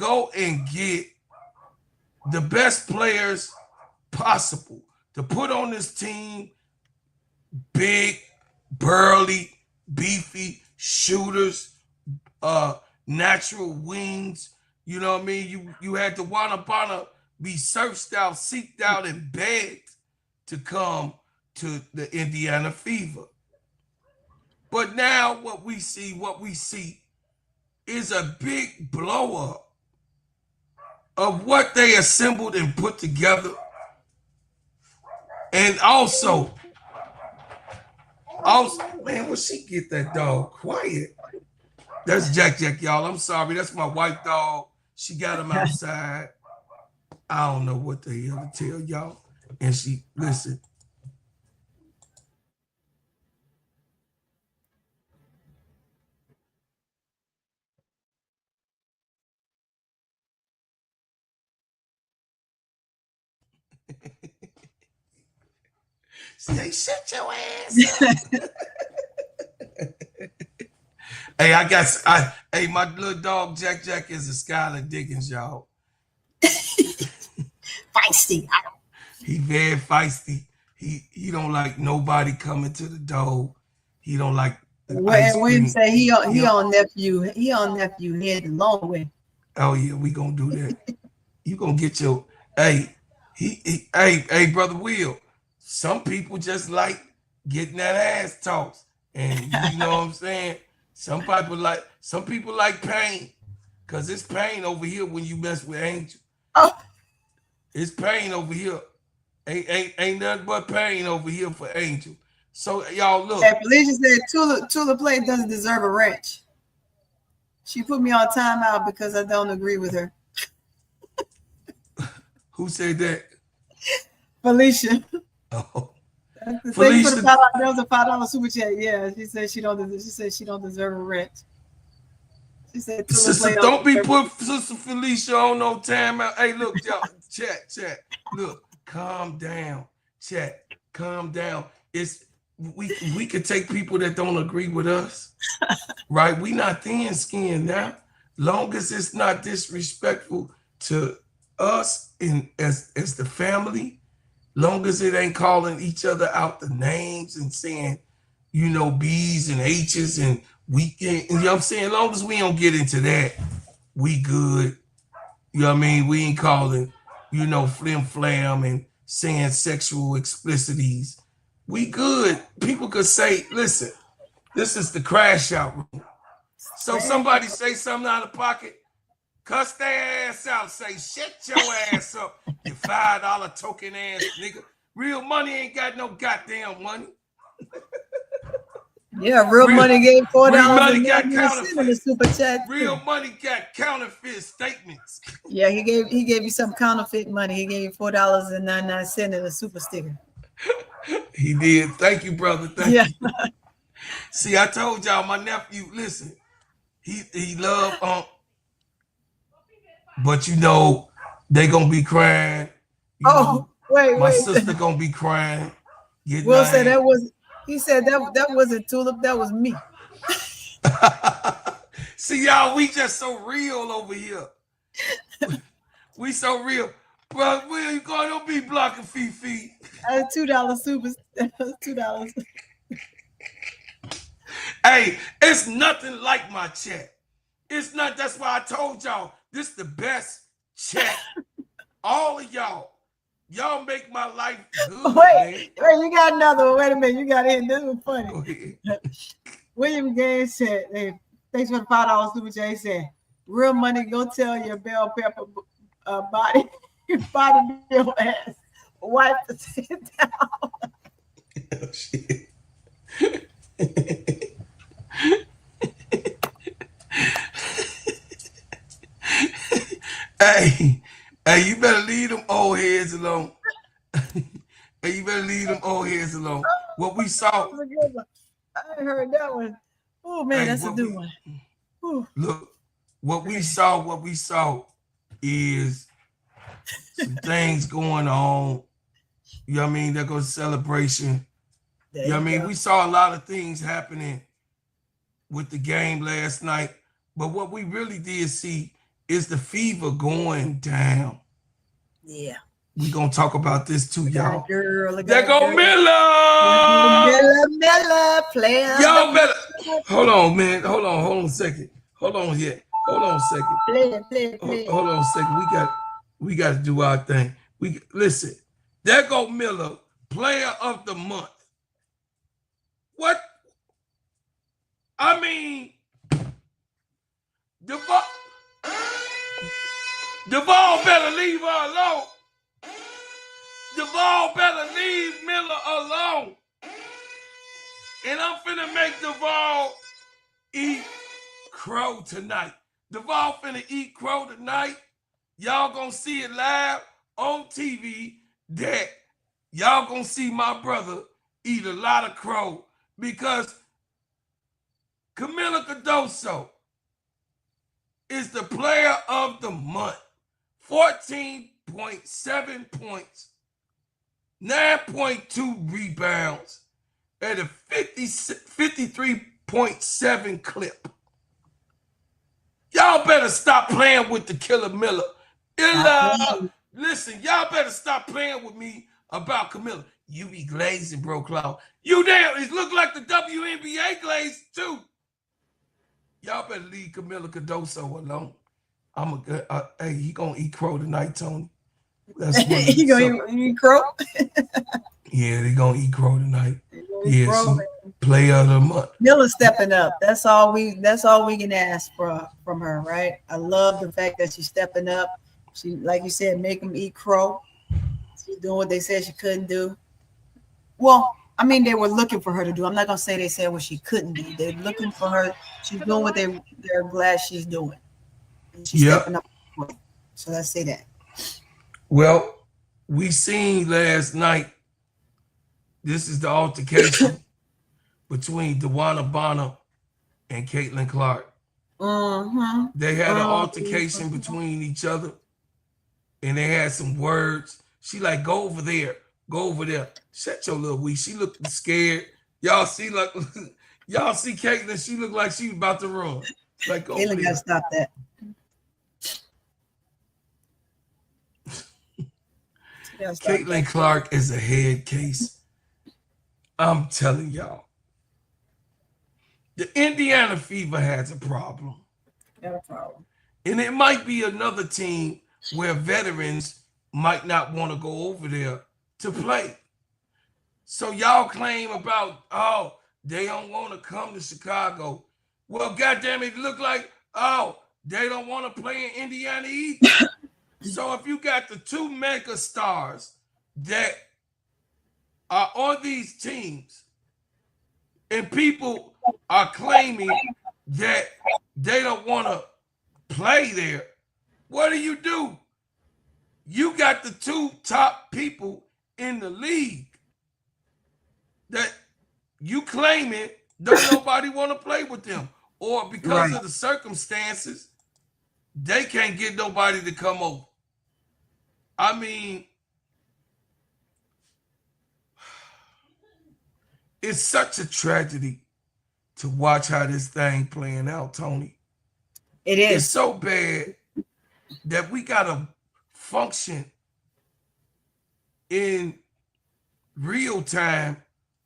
best players possible to put on this team. Big, burly, beefy shooters, natural wings. You know what I mean? You had to wanna be searched out, seeked out, and begged to come to the Indiana Fever. But now what we see is a big blow up of what they assembled and put together. And also, man, will she get that dog quiet? That's Jack, y'all. I'm sorry. That's my white dog. She got him outside. I don't know what the hell to tell y'all. And she, listen. Say, shut your ass up. Hey, my little dog Jack is a Skylar Diggins, y'all. Feisty. He very feisty. He don't like nobody coming to the door. He don't like we say he on nephew head the long way. Oh yeah, we gonna do that. You gonna get your hey brother Will. Some people just like getting that ass tossed. And you know what I'm saying? Some people like pain. Cause it's pain over here when you mess with Angel. Oh. It's pain over here. Ain't nothing but pain over here for Angel. So y'all look. Hey, Felicia said Tula Play doesn't deserve a wrench. She put me on timeout because I don't agree with her. Who said that? Felicia. Oh. Felicia. There was a $5 super chat. Yeah, she said she don't deserve a rent. She said, Sister, don't be put Sister Felicia on no timeout. Hey, look, y'all, chat. Look, calm down, chat. Calm down. we could take people that don't agree with us, right? We not thin skinned now. Long as it's not disrespectful to us and as the family, long as it ain't calling each other out the names and saying, you know, B's and H's and we can, you know what I'm saying? Long as we don't get into that, we good. You know what I mean? We ain't calling, you know, flim flam and saying sexual explicities. We good. People could say, listen, this is the crash out room. So somebody say something out of pocket, cuss their ass out, say, shut your ass up, you $5 token ass nigga. Real money ain't got no goddamn money. Yeah, real money gave $4 real money got in the super chat. Real money got counterfeit statements. Yeah, he gave you some counterfeit money. He gave you $4.99 in a super sticker. He did. Thank you, brother. Thank you. See, I told y'all, my nephew, listen, he loved but you know, they gonna be crying. My sister gonna be crying. Will said that was, he said that wasn't Tulip, that was me. See, y'all, we just so real over here. We so real. Bro, where you going? Don't be blocking Fifi. $2 super, $2. Hey, it's nothing like my chat. It's not, that's why I told y'all, this the best chat. All of y'all make my life good. Wait, you got another one. Wait a minute, you got it. This was funny. William Gaines said, hey, thanks for the $5 super chat. He said, real money, go tell your bell pepper body your ass. Wipe the sit down. Oh, shit. Hey, you better leave them old heads alone. Hey, you better leave them old heads alone. What we saw. I heard that one. Oh man, that's a good one. Ooh. Look, what we saw is some things going on. You know what I mean? There goes celebration. You know what I mean? We saw a lot of things happening with the game last night. But what we really did see is the fever going down. Yeah. We're going to talk about this too, y'all. There go Miller! Miller, player. Y'all better. Hold on, man. Hold on a second. Hold on here. Hold on a second. Play. Hold on a second. We got to do our thing. Listen. There go Miller, player of the month. What? I mean, Duvall better leave her alone. Duvall better leave Miller alone. And I'm finna make Duvall eat crow tonight. Duvall finna eat crow tonight. Y'all gonna see it live on TV that y'all gonna see my brother eat a lot of crow because Camila Cardoso is the player of the month. 14.7 points, 9.2 rebounds, at a 53.7 clip. Y'all better stop playing with the killer Miller. Listen, y'all better stop playing with me about Camilla. You be glazing, bro, Cloud. You damn, it look like the WNBA glaze too. Y'all better leave Camila Cardoso alone. Hey, he gonna eat crow tonight, Tony. That's he gonna eat crow? Yeah, they gonna eat crow tonight. Yeah, player of the month. Miller stepping up. That's all we can ask from her, right? I love the fact that she's stepping up. She, like you said, make them eat crow. She's doing what they said she couldn't do. Well, I mean, they were looking for her to do. I'm not gonna say they said what she couldn't do. They're looking for her. She's doing what they're glad she's doing. And she's stepping up. So let's say that. Well, we seen last night. This is the altercation between DeWanna Bonner and Caitlin Clark. They had an altercation between each other, and they had some words. She like, go over there, go over there. Shut your little wee. She looked scared. Y'all see, like, y'all see Caitlin, she look like she about to run. Like, go Caitlin got to stop that. Caitlin Clark is a head case. I'm telling y'all. The Indiana Fever has a problem. Got a problem. And it might be another team where veterans might not want to go over there to play. So y'all claim about, oh, they don't want to come to Chicago. Well, goddamn it, look like, oh, they don't want to play in Indiana either. So if you got the two mega stars that are on these teams and people are claiming that they don't want to play there, what do? You got the two top people in the league that you claiming don't nobody want to play with them, or because of the circumstances, they can't get nobody to come over. I mean, it's such a tragedy to watch how this thing playing out, Tony. It is. It's so bad that we gotta function in real time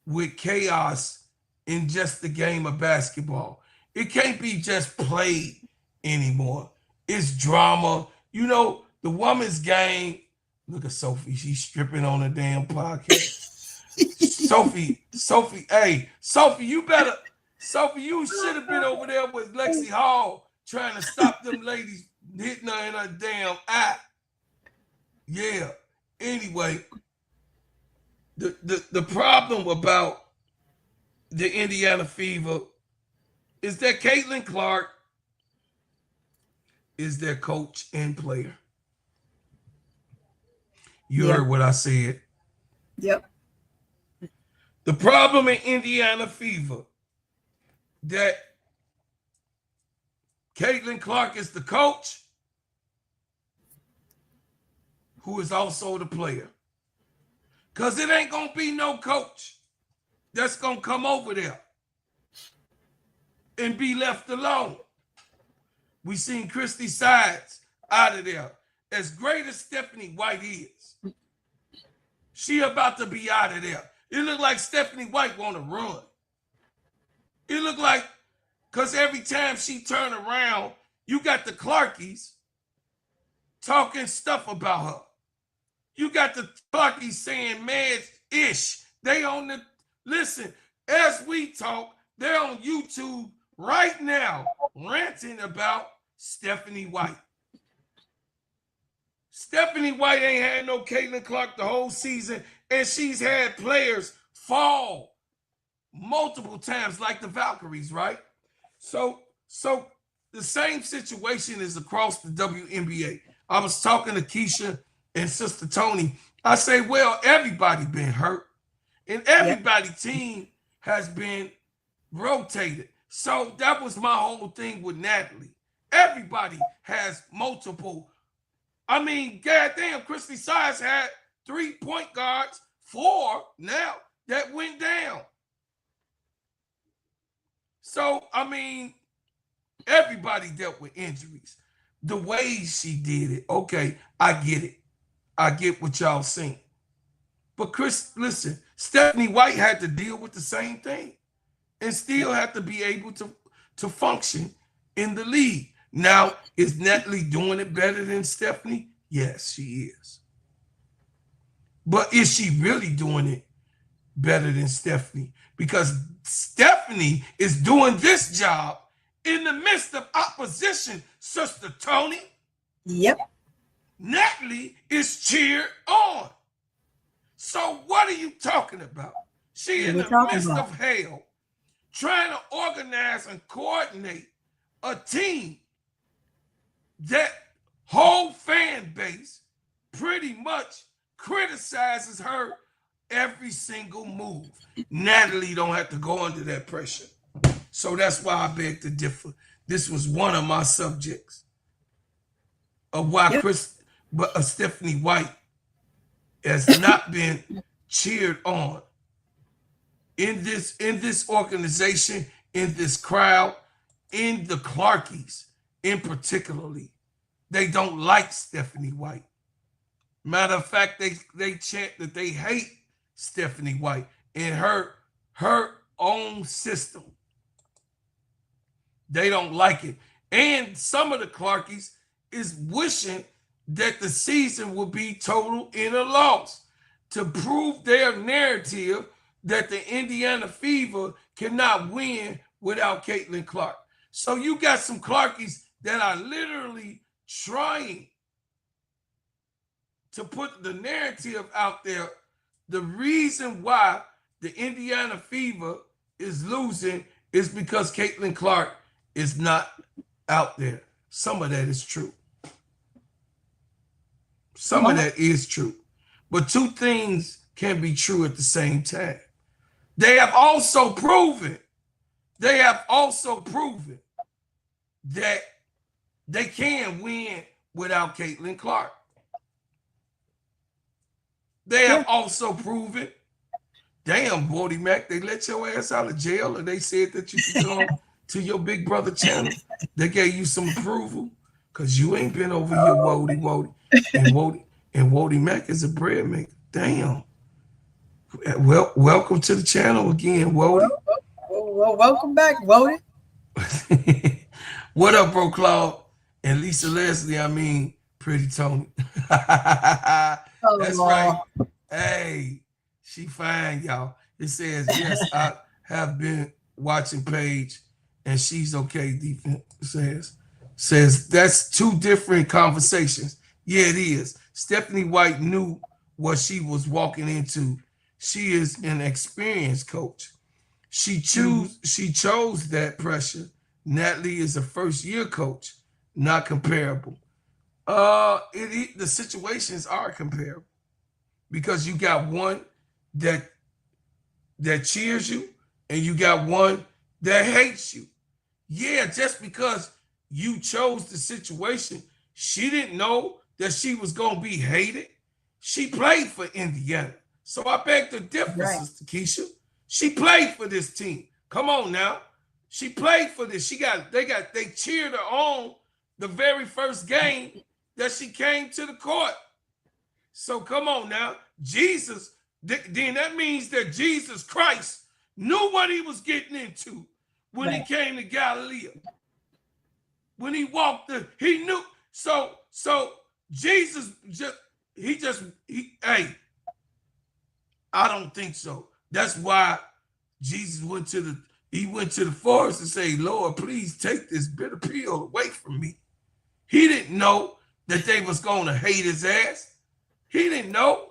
with chaos in just the game of basketball. It can't be just played anymore. It's drama. You know, the women's game. Look at Sophie. She's stripping on a damn podcast. Sophie, hey, Sophie, you should have been over there with Lexi Hall trying to stop them ladies hitting her in her damn eye. Yeah. Anyway, the problem about the Indiana Fever is that Caitlin Clark is their coach and player. You heard what I said. Yep. The problem in Indiana Fever that Caitlin Clark is the coach who is also the player. Because it ain't going to be no coach that's going to come over there and be left alone. We seen Christy Sides out of there. As great as Stephanie White is, she about to be out of there. It look like Stephanie White want to run. It look like, because every time she turn around, you got the Clarkies talking stuff about her. You got the Clarkies saying mad-ish. They on the, listen, as we talk, they're on YouTube right now ranting about Stephanie White. Stephanie White ain't had no Caitlin Clark the whole season, and she's had players fall multiple times like the Valkyries, right? So the same situation is across the WNBA. I was talking to Keisha and Sister Tony. I say, well, everybody been hurt, and everybody's team has been rotated. So that was my whole thing with Natalie. Everybody has multiple. I mean, goddamn, Christy Sides had 3 point guards, 4 now that went down. So, I mean, everybody dealt with injuries. The way she did it, okay, I get it. I get what y'all saying. But listen, Stephanie White had to deal with the same thing and still have to be able to function in the league. Now, is Natalie doing it better than Stephanie? Yes, she is. But is she really doing it better than Stephanie? Because Stephanie is doing this job in the midst of opposition, Sister Tony. Yep. Natalie is cheered on. So what are you talking about? She in the midst of hell, trying to organize and coordinate a team that whole fan base pretty much criticizes her every single move. Natalie don't have to go under that pressure. So that's why I beg to differ. This was one of my subjects of why Stephanie White has not been cheered on in this organization, in this crowd, in the Clarkies in particularly, they don't like Stephanie White. Matter of fact, they chant that they hate Stephanie White and her own system. They don't like it. And some of the Clarkies is wishing that the season will be total in a loss to prove their narrative that the Indiana Fever cannot win without Caitlin Clark. So you got some Clarkies that are literally trying to put the narrative out there. The reason why the Indiana Fever is losing is because Caitlin Clark is not out there. Some of that is true. Some of that is true. But two things can be true at the same time. They have also proven that they can win without Caitlin Clark. They have also proven, damn, Bodie Mac, they let your ass out of jail and they said that you could go to your Big Brother channel. They gave you some approval because you ain't been over here, Wody. And Wody Mac is a bread maker. Damn. Well, welcome to the channel again, Wody. Well, welcome back, Wody. What up, bro, Claude? And Lisa Leslie, I mean, Pretty Tony. That's right. Hey, she fine, y'all. It says, yes, I have been watching Paige, and she's okay. Defense says that's two different conversations. Yeah, it is. Stephanie White knew what she was walking into. She is an experienced coach. She chose that pressure. Natalie is a first-year coach, not comparable. The situations are comparable because you got one that cheers you and you got one that hates you. Yeah, just because you chose the situation, she didn't know that she was going to be hated. She played for Indiana. So I beg to differ, Sister Keisha. She played for this team. Come on now. She played for this. They cheered her on the very first game that she came to the court. So come on now. Jesus, then that means that Jesus Christ knew what he was getting into when he came to Galilee. When he walked he knew. So Jesus I don't think so. That's why Jesus went to the forest and said, Lord, please take this bitter pill away from me. He didn't know that they was going to hate his ass. He didn't know.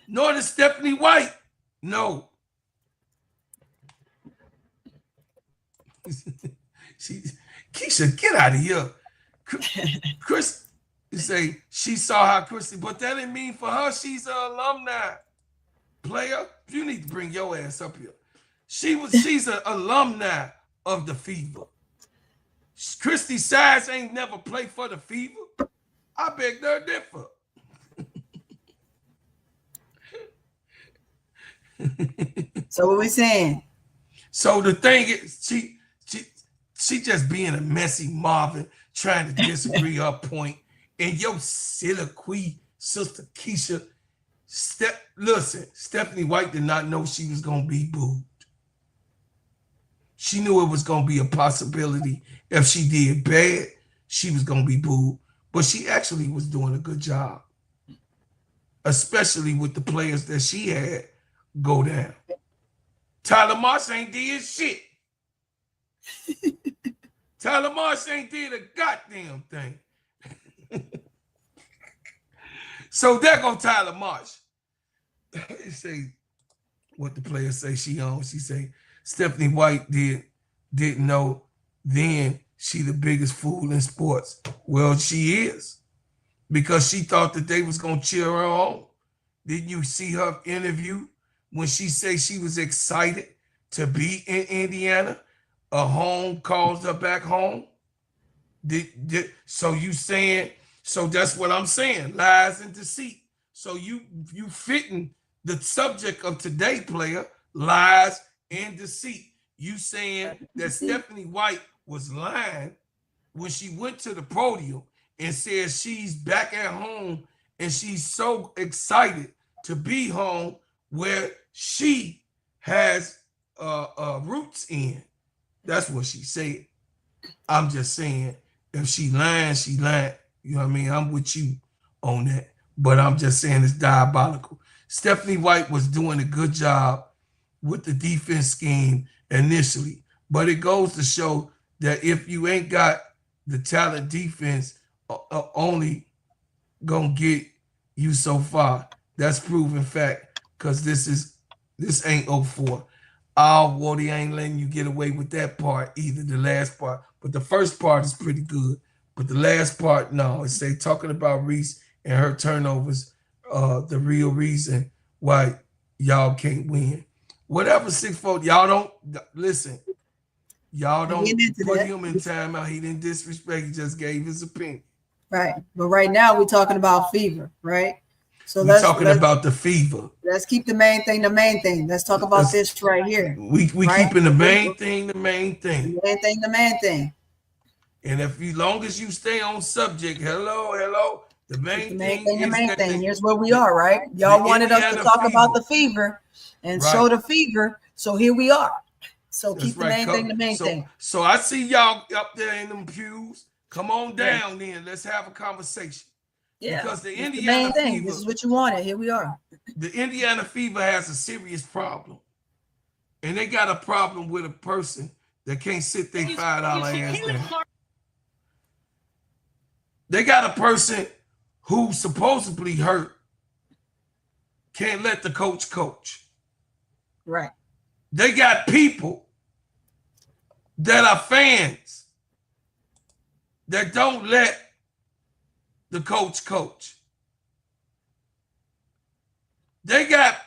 Nor did Stephanie White. No. Keisha, get out of here. Chris say she saw how Christy, but that didn't mean for her she's an alumni player. You need to bring your ass up here. She's an alumni of the Fever. Christy Sides ain't never played for the Fever. I beg to differ. So what we saying? So the thing is, she just being a messy Marvin, trying to disagree her point. And your silly Sister Keisha, listen, Stephanie White did not know she was going to be booed. She knew it was going to be a possibility. If she did bad, she was going to be booed. But she actually was doing a good job, especially with the players that she had go down. Tyler Marsh ain't did shit. Tyler Marsh ain't did a goddamn thing. So there go Tyler Marsh. Say what the players say she on. She say Stephanie White didn't know then she the biggest fool in sports. Well, she is, because she thought that they was gonna cheer her on. Didn't you see her interview when she said she was excited to be in Indiana? A home calls her back home. So you saying, so that's what I'm saying, lies and deceit. So you fitting the subject of today, player, lies and deceit. You saying that Stephanie White was lying when she went to the podium and said she's back at home and she's so excited to be home where she has roots in. That's what she said. I'm just saying, if she lying, she lying. You know what I mean? I'm with you on that. But I'm just saying it's diabolical. Stephanie White was doing a good job with the defense scheme initially. But it goes to show that if you ain't got the talent defense, only gonna get you so far. That's proven fact. Because this ain't 04. Oh, Wardy ain't letting you get away with that part either, the last part. But the first part is pretty good. But the last part, no. It's they talking about Reese and her turnovers, the real reason why y'all can't win. Whatever 6-4, y'all don't listen. Y'all don't put him in timeout. He didn't disrespect. He just gave his opinion. Right. But right now we're talking about fever, right? So we're talking about the fever. Let's keep the main thing the main thing. Let's talk about this right here. We right? Keeping the main thing the main thing. The main thing the main thing. And if as long as you stay on subject, hello, the main thing. The main thing. Here's where we are, right? Y'all wanted us to talk about the fever and show the fever. So here we are. So keep the main thing the main thing. So I see y'all up there in them pews. Come on down then. Let's have a conversation. Yeah. Because the Indiana Fever. This is what you wanted. Here we are. The Indiana Fever has a serious problem. And they got a problem with a person that can't sit their $5 ass down. They got a person who supposedly hurt, can't let the coach. Right. They got people that are fans that don't let the coach. They got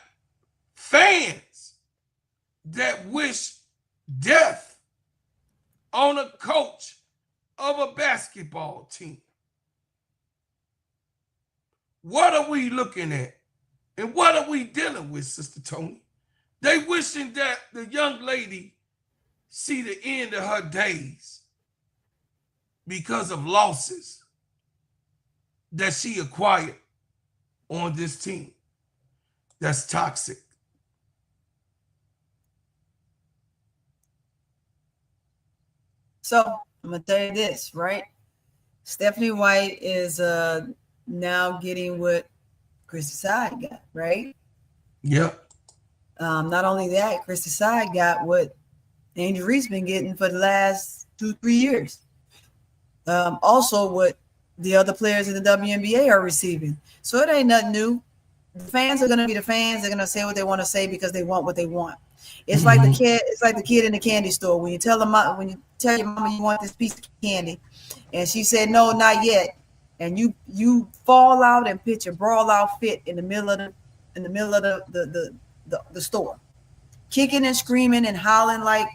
fans that wish death on a coach of a basketball team. What are we looking at? And what are we dealing with, Sister Tony? They wishing that the young lady see the end of her days because of losses that she acquired on this team. That's toxic. So I'm going to tell you this, right? Stephanie White is now getting what Christy Side got, right? Yep. Not only that, Christy Side got what Angel Reese been getting for the last 2-3 years. Also what the other players in the WNBA are receiving. So it ain't nothing new. The fans are going to be the fans. They're going to say what they want to say because they want what they want. It's like the kid. It's like the kid in the candy store. When you tell your mama you want this piece of candy, and she said no, not yet, and you fall out and pitch a brawl out fit in the middle of the store, kicking and screaming and howling like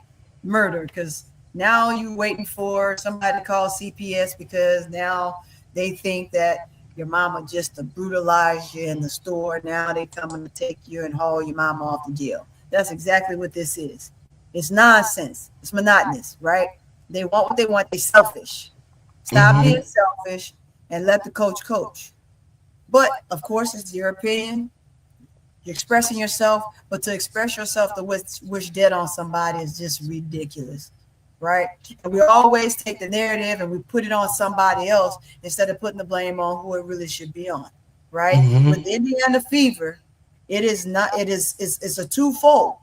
murder because now you waiting for somebody to call CPS because now they think that your mama just brutalized you in the store. Now they coming to take you and haul your mama off to jail. That's exactly what this is. It's nonsense. It's monotonous, right? They want what they want. They're selfish. Stop being selfish and let the coach. But, of course, it's your opinion. You're expressing yourself. But to express yourself to wish dead on somebody is just ridiculous, right? And we always take the narrative and we put it on somebody else instead of putting the blame on who it really should be on, right? With Indiana Fever, it's a twofold.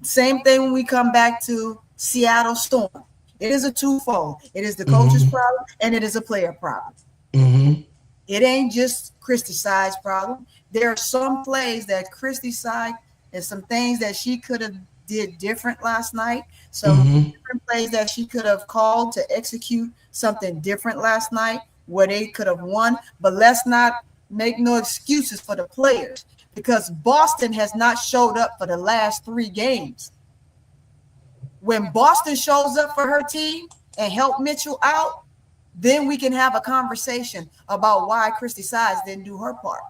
Same thing when we come back to Seattle Storm. It is a twofold. It is the coach's problem and it is a player problem. It ain't just Christy Side's problem. There are some plays that Christy Side and some things that she could have did different last night. Some different plays that she could have called to execute something different last night where they could have won. But let's not make no excuses for the players because Boston has not showed up for the last 3 games. When Boston shows up for her team and help Mitchell out, then we can have a conversation about why Christy Sides didn't do her part.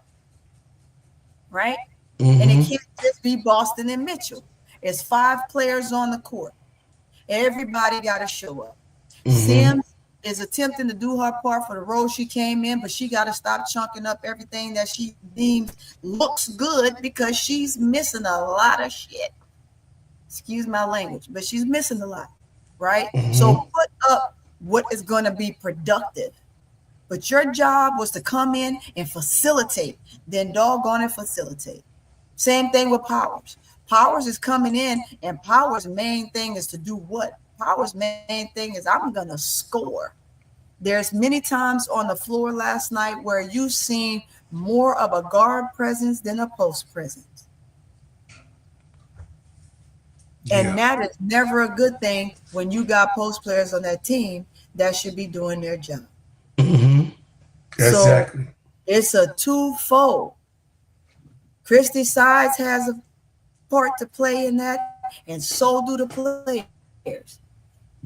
Right? And it can't just be Boston and Mitchell. It's 5 players on the court. Everybody got to show up. Sims is attempting to do her part for the role she came in, but she got to stop chunking up everything that she deems looks good because she's missing a lot of shit. Excuse my language, but she's missing a lot, right? So put up what is going to be productive. But your job was to come in and facilitate, then doggone it, facilitate. Same thing with Powers. Powers is coming in, and Powers' main thing is to do what? Powers' main thing is I'm going to score. There's many times on the floor last night where you've seen more of a guard presence than a post presence. And that is never a good thing when you got post players on that team that should be doing their job. Exactly. So it's a twofold. Christy Sides has a part to play in that, and so do the players.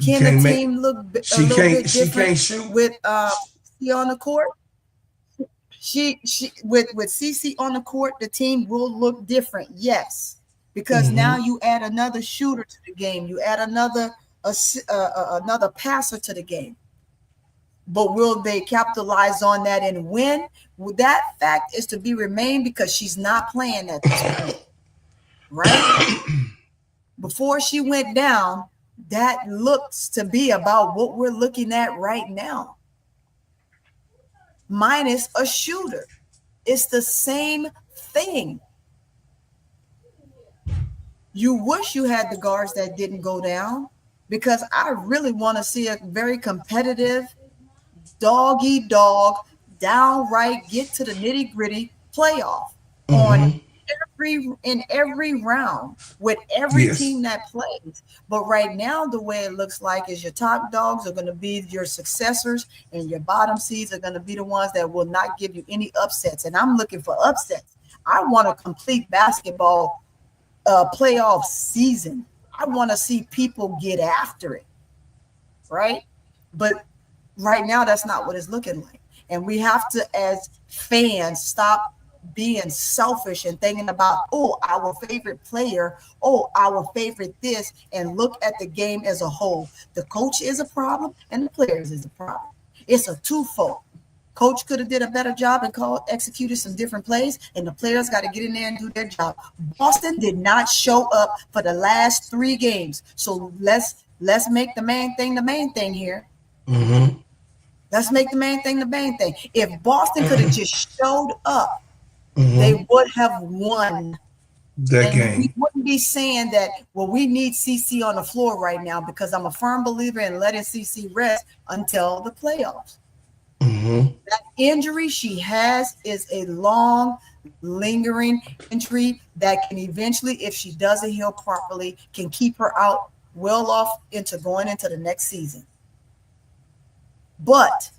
Can the team look a little bit different with CC on the court? She with CC on the court, the team will look different, yes, because now you add another shooter to the game, you add another passer to the game. But will they capitalize on that and win? Well, that fact is to be remained because she's not playing at this point, right? Before she went down, that looks to be about what we're looking at right now. Minus a shooter. It's the same thing. You wish you had the guards that didn't go down, because I really want to see a very competitive, dog-eat-dog, downright get to the nitty-gritty playoff on every round with every team that plays. But right now, the way it looks like is your top dogs are going to be your successors, and your bottom seeds are going to be the ones that will not give you any upsets. And I'm looking for upsets. I want a complete basketball playoff season. I want to see people get after it, right? But right now, that's not what it's looking like. And we have to, as fans, stop being selfish and thinking about, oh, our favorite player, oh, our favorite this, and look at the game as a whole. The coach is a problem and the players is a problem. It's a twofold. Coach could have did a better job and executed some different plays, and the players got to get in there and do their job. Boston did not show up for the last 3 games. So let's make the main thing here. Let's make the main thing the main thing. If Boston could have just showed up, they would have won that game. We wouldn't be saying that, well, we need CC on the floor right now, because I'm a firm believer in letting CC rest until the playoffs. That injury she has is a long, lingering injury that can eventually, if she doesn't heal properly, can keep her out well off into going into the next season. But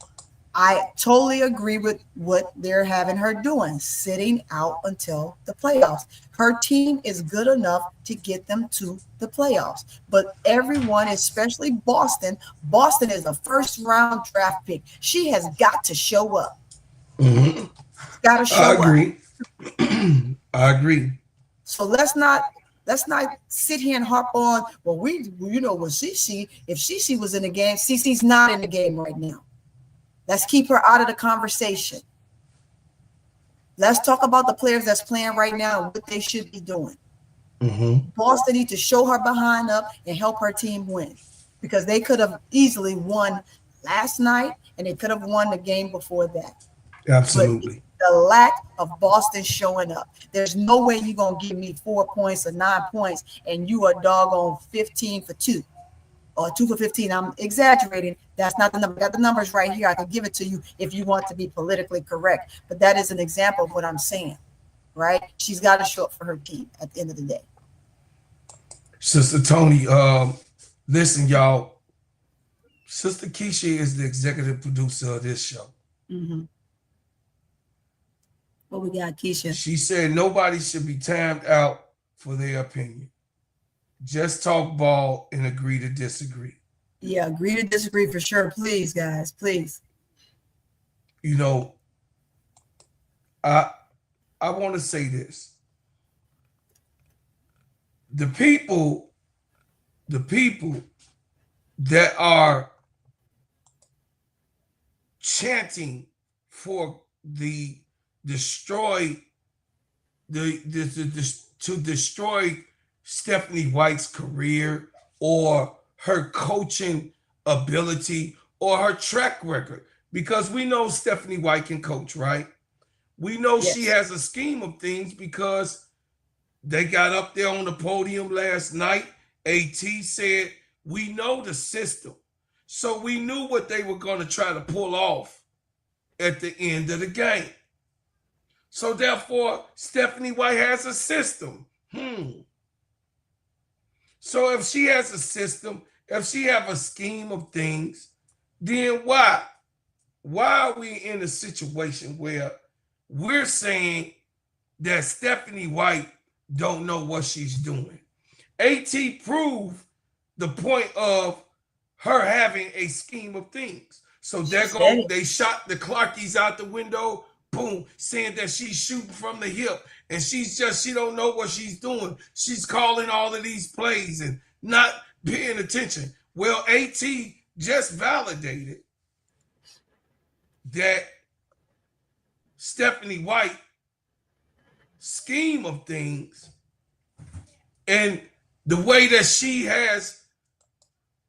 I totally agree with what they're having her doing, sitting out until the playoffs. Her team is good enough to get them to the playoffs. But everyone, especially Boston is a first-round draft pick. She has got to show up. Got to show up. I agree. So let's not sit here and harp on, well, when CC, if CC was in the game, CC's not in the game right now. Let's keep her out of the conversation. Let's talk about the players that's playing right now and what they should be doing. Boston needs to show her behind up and help her team win, because they could have easily won last night and they could have won the game before that. Absolutely. But the lack of Boston showing up. There's no way you're going to give me 4 points or 9 points and you are doggone 15 for 2. Or 2 for 15. I'm exaggerating. That's not the number. I got the numbers right here. I can give it to you if you want to be politically correct. But that is an example of what I'm saying, right? She's got to show up for her team at the end of the day. Sister Tony, listen, y'all. Sister Keisha is the executive producer of this show. What we got, Keisha? She said nobody should be timed out for their opinion. Just talk ball and agree to disagree. Yeah, agree to disagree for sure. Please, guys, please. You know, I want to say this. the people that are chanting for the destroy to destroy Stephanie White's career or her coaching ability or her track record, because we know Stephanie White can coach, right? We know Yes. she has a scheme of things because they got up there on the podium last night. AT said, we know the system. So we knew what they were going to try to pull off at the end of the game. So therefore, Stephanie White has a system. So if she has a system, if she have a scheme of things, then why are we in a situation where we're saying that Stephanie White don't know what she's doing? AT proved the point of her having a scheme of things. So they shot the Clarkies out the window, boom, saying that she's shooting from the hip and she don't know what she's doing. She's calling all of these plays and not paying attention. Well, AT just validated that Stephanie White scheme of things and the way that she has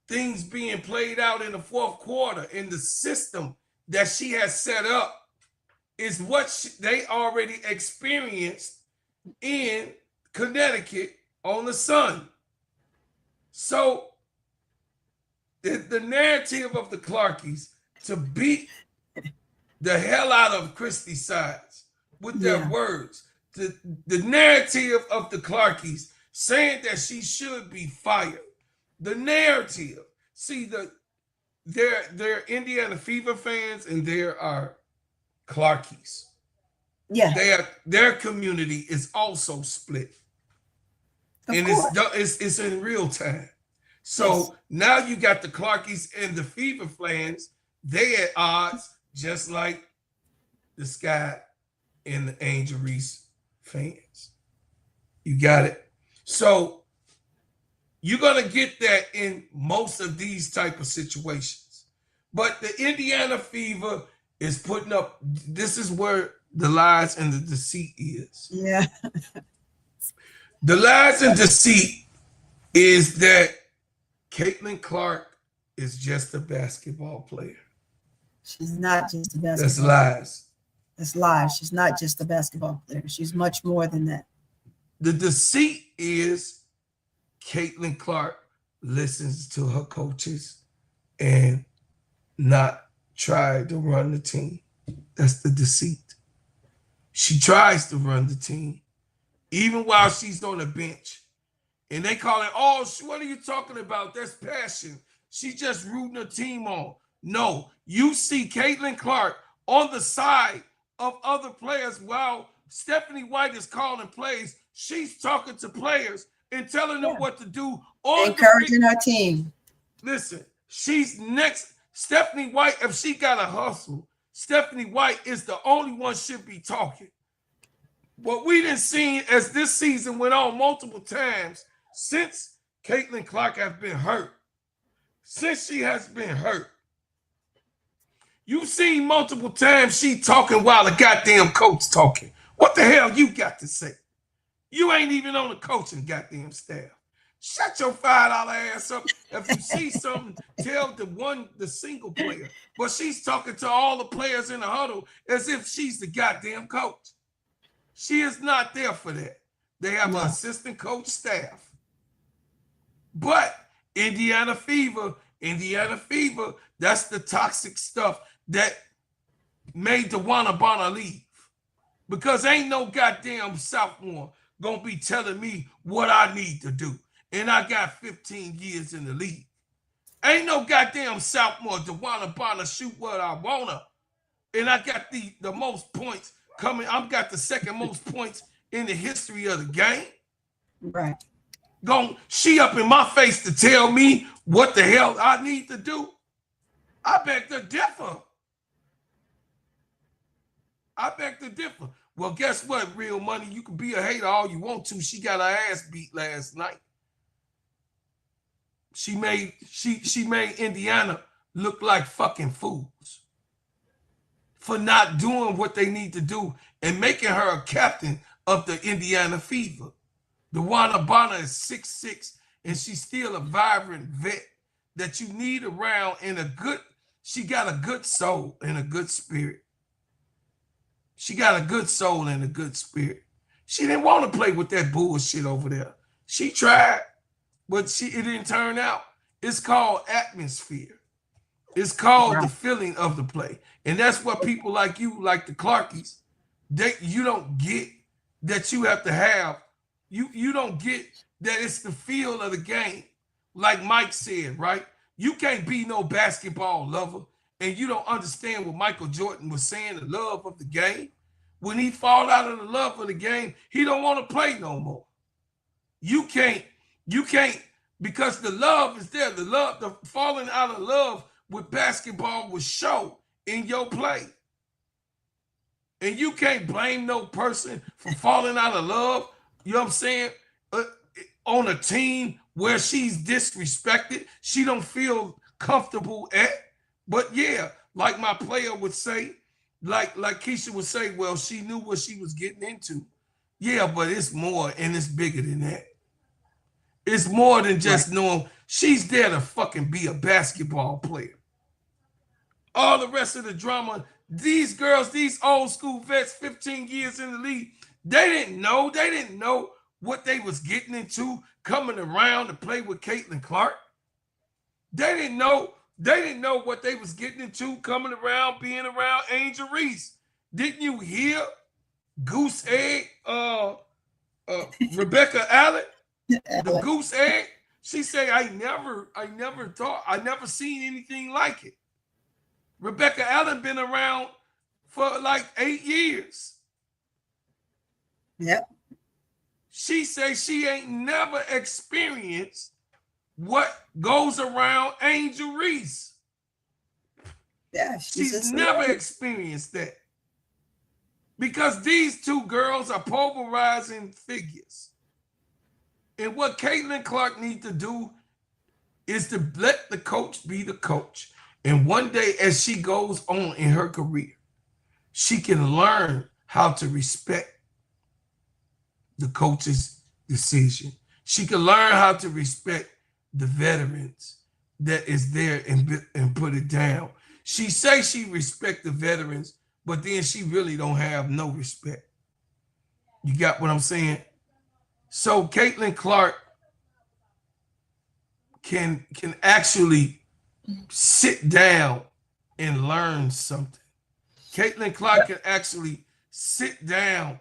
things being played out in the fourth quarter in the system that she has set up is what they already experienced in Connecticut on the Sun. So the narrative of the Clarkies to beat the hell out of Christy Sides with their words, the narrative of the Clarkies saying that she should be fired. The narrative. See, they're Indiana Fever fans and there are Clarkies. Yeah. Their community is also split. And it's in real time. So now you got the Clarkies and the Fever fans, they at odds, just like the Sky and the Angel Reese fans. You got it. So you're going to get that in most of these type of situations. But the Indiana Fever is putting up, this is where the lies and the deceit is. Yeah. The lies and deceit is that Caitlin Clark is just a basketball player. She's not just a basketball player. That's lies. That's lies. She's not just a basketball player. She's much more than that. The deceit is Caitlin Clark listens to her coaches and not try to run the team. That's the deceit. She tries to run the team, even while she's on the bench. And they call it, oh, what are you talking about? That's passion. She's just rooting her team on. No, you see Caitlin Clark on the side of other players while Stephanie White is calling plays. She's talking to players and telling them what to do. Encouraging her team. Listen, she's next. Stephanie White, if she got a hustle, Stephanie White is the only one should be talking. What we didn't see as this season went on multiple times since Caitlin Clark has been hurt. Since she has been hurt, you've seen multiple times she talking while the goddamn coach talking. What the hell you got to say? You ain't even on the coaching goddamn staff. Shut your $5 ass up. If you see something, tell the single player. But she's talking to all the players in the huddle as if she's the goddamn coach. She is not there for that. They have an assistant coach staff. But Indiana Fever, that's the toxic stuff that made DeWanna Bonner leave. Because ain't no goddamn sophomore gonna be telling me what I need to do. And I got 15 years in the league. Ain't no goddamn sophomore DeWanna Bonner shoot what I wanna. And I got the most points coming. I've got the second most points in the history of the game. Right. She up in my face to tell me what the hell I need to do. I beg to differ. Well, guess what, Real Money? You can be a hater all you want to. She got her ass beat last night. She made Indiana look like fucking fools for not doing what they need to do and making her a captain of the Indiana Fever. The Wanabana is 6'6", and she's still a vibrant vet that you need around in a good, she got a good soul and a good spirit. She got a good soul and a good spirit. She didn't want to play with that bullshit over there. She tried, but it didn't turn out. It's called atmosphere. It's called the feeling of the play. And that's what people like you, like the Clarkies, you don't get that you have to have. You don't get that it's the feel of the game. Like Mike said, right? You can't be no basketball lover and you don't understand what Michael Jordan was saying, the love of the game. When he fall out of the love of the game, he don't want to play no more. You can't, because the love is there. The falling out of love with basketball will show in your play. And you can't blame no person for falling out of love, you know what I'm saying, on a team where she's disrespected, she don't feel comfortable at. But yeah, like my player would say, like Keisha would say, well, she knew what she was getting into. Yeah, but it's more and it's bigger than that. It's more than just knowing she's there to fucking be a basketball player. All the rest of the drama, these girls, these old school vets, 15 years in the league, they didn't know what they was getting into coming around to play with Caitlin Clark. They didn't know what they was getting into coming around, being around Angel Reese. Didn't you hear Goose Egg, Rebecca Allen, the Goose Egg? She said, I never seen anything like it. Rebecca Allen been around for like 8 years. Yep. She says she ain't never experienced what goes around Angel Reese. Yeah, she's never experienced that. Because these two girls are pulverizing figures. And what Caitlin Clark needs to do is to let the coach be the coach. And one day as she goes on in her career, she can learn how to respect the coach's decision. She can learn how to respect the veterans that is there and put it down. She say she respect the veterans, but then she really don't have no respect. You got what I'm saying? So Caitlin Clark can actually sit down and learn something. Caitlin Clark can actually sit down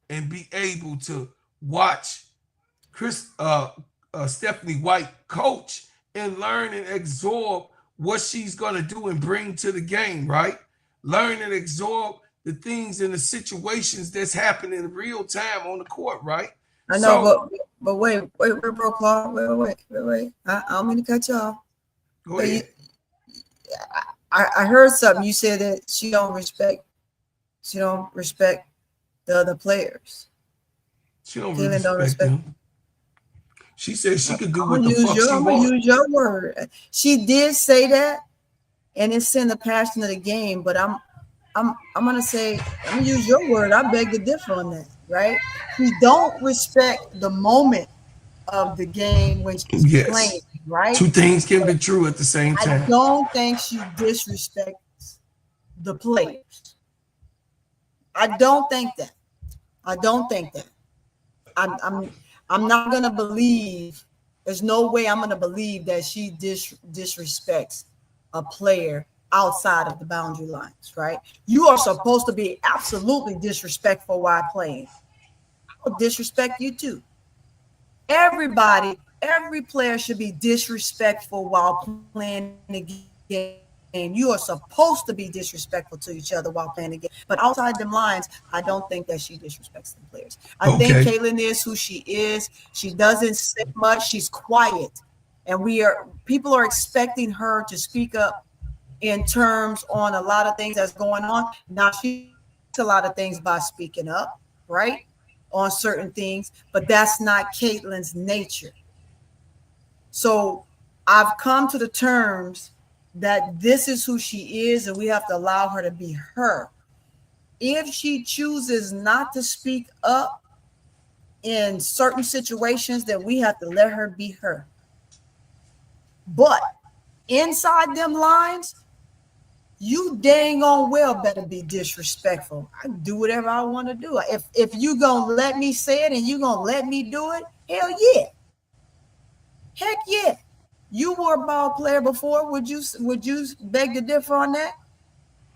and be able to watch Stephanie White coach and learn and absorb what she's going to do and bring to the game, right? Learn and absorb the things and the situations that's happening in real time on the court, right? I know, but wait, bro, Clark, wait. I don't mean to cut you off. Go ahead. I heard something. You said that she don't respect the other players. She don't respect them. She said she could do what the fuck she wants. I'm gonna use your word. She did say that, and it's in the passion of the game. But I'm gonna use your word. I beg to differ on that. Right? She don't respect the moment of the game when she's playing. Right? Two things can be true at the same time. I don't think she disrespects the players. I don't think that. I'm not gonna believe. There's no way I'm gonna believe that she disrespects a player outside of the boundary lines, right? You are supposed to be absolutely disrespectful while playing. I'll disrespect you too. Every player should be disrespectful while playing the game. You are supposed to be disrespectful to each other while playing the game. But outside them lines, I don't think that she disrespects the players. I think Caitlin is who she is. She doesn't say much. She's quiet. And people are expecting her to speak up in terms on a lot of things that's going on. Now she a lot of things by speaking up, right? On certain things, but that's not Caitlin's nature. So I've come to the terms that this is who she is, and we have to allow her to be her. If she chooses not to speak up in certain situations, then we have to let her be her. But inside them lines, you dang on well better be disrespectful. I can do whatever I want to do. If you gonna let me say it and you gonna let me do it, hell yeah. Heck yeah. You were a ball player before. Would you beg to differ on that?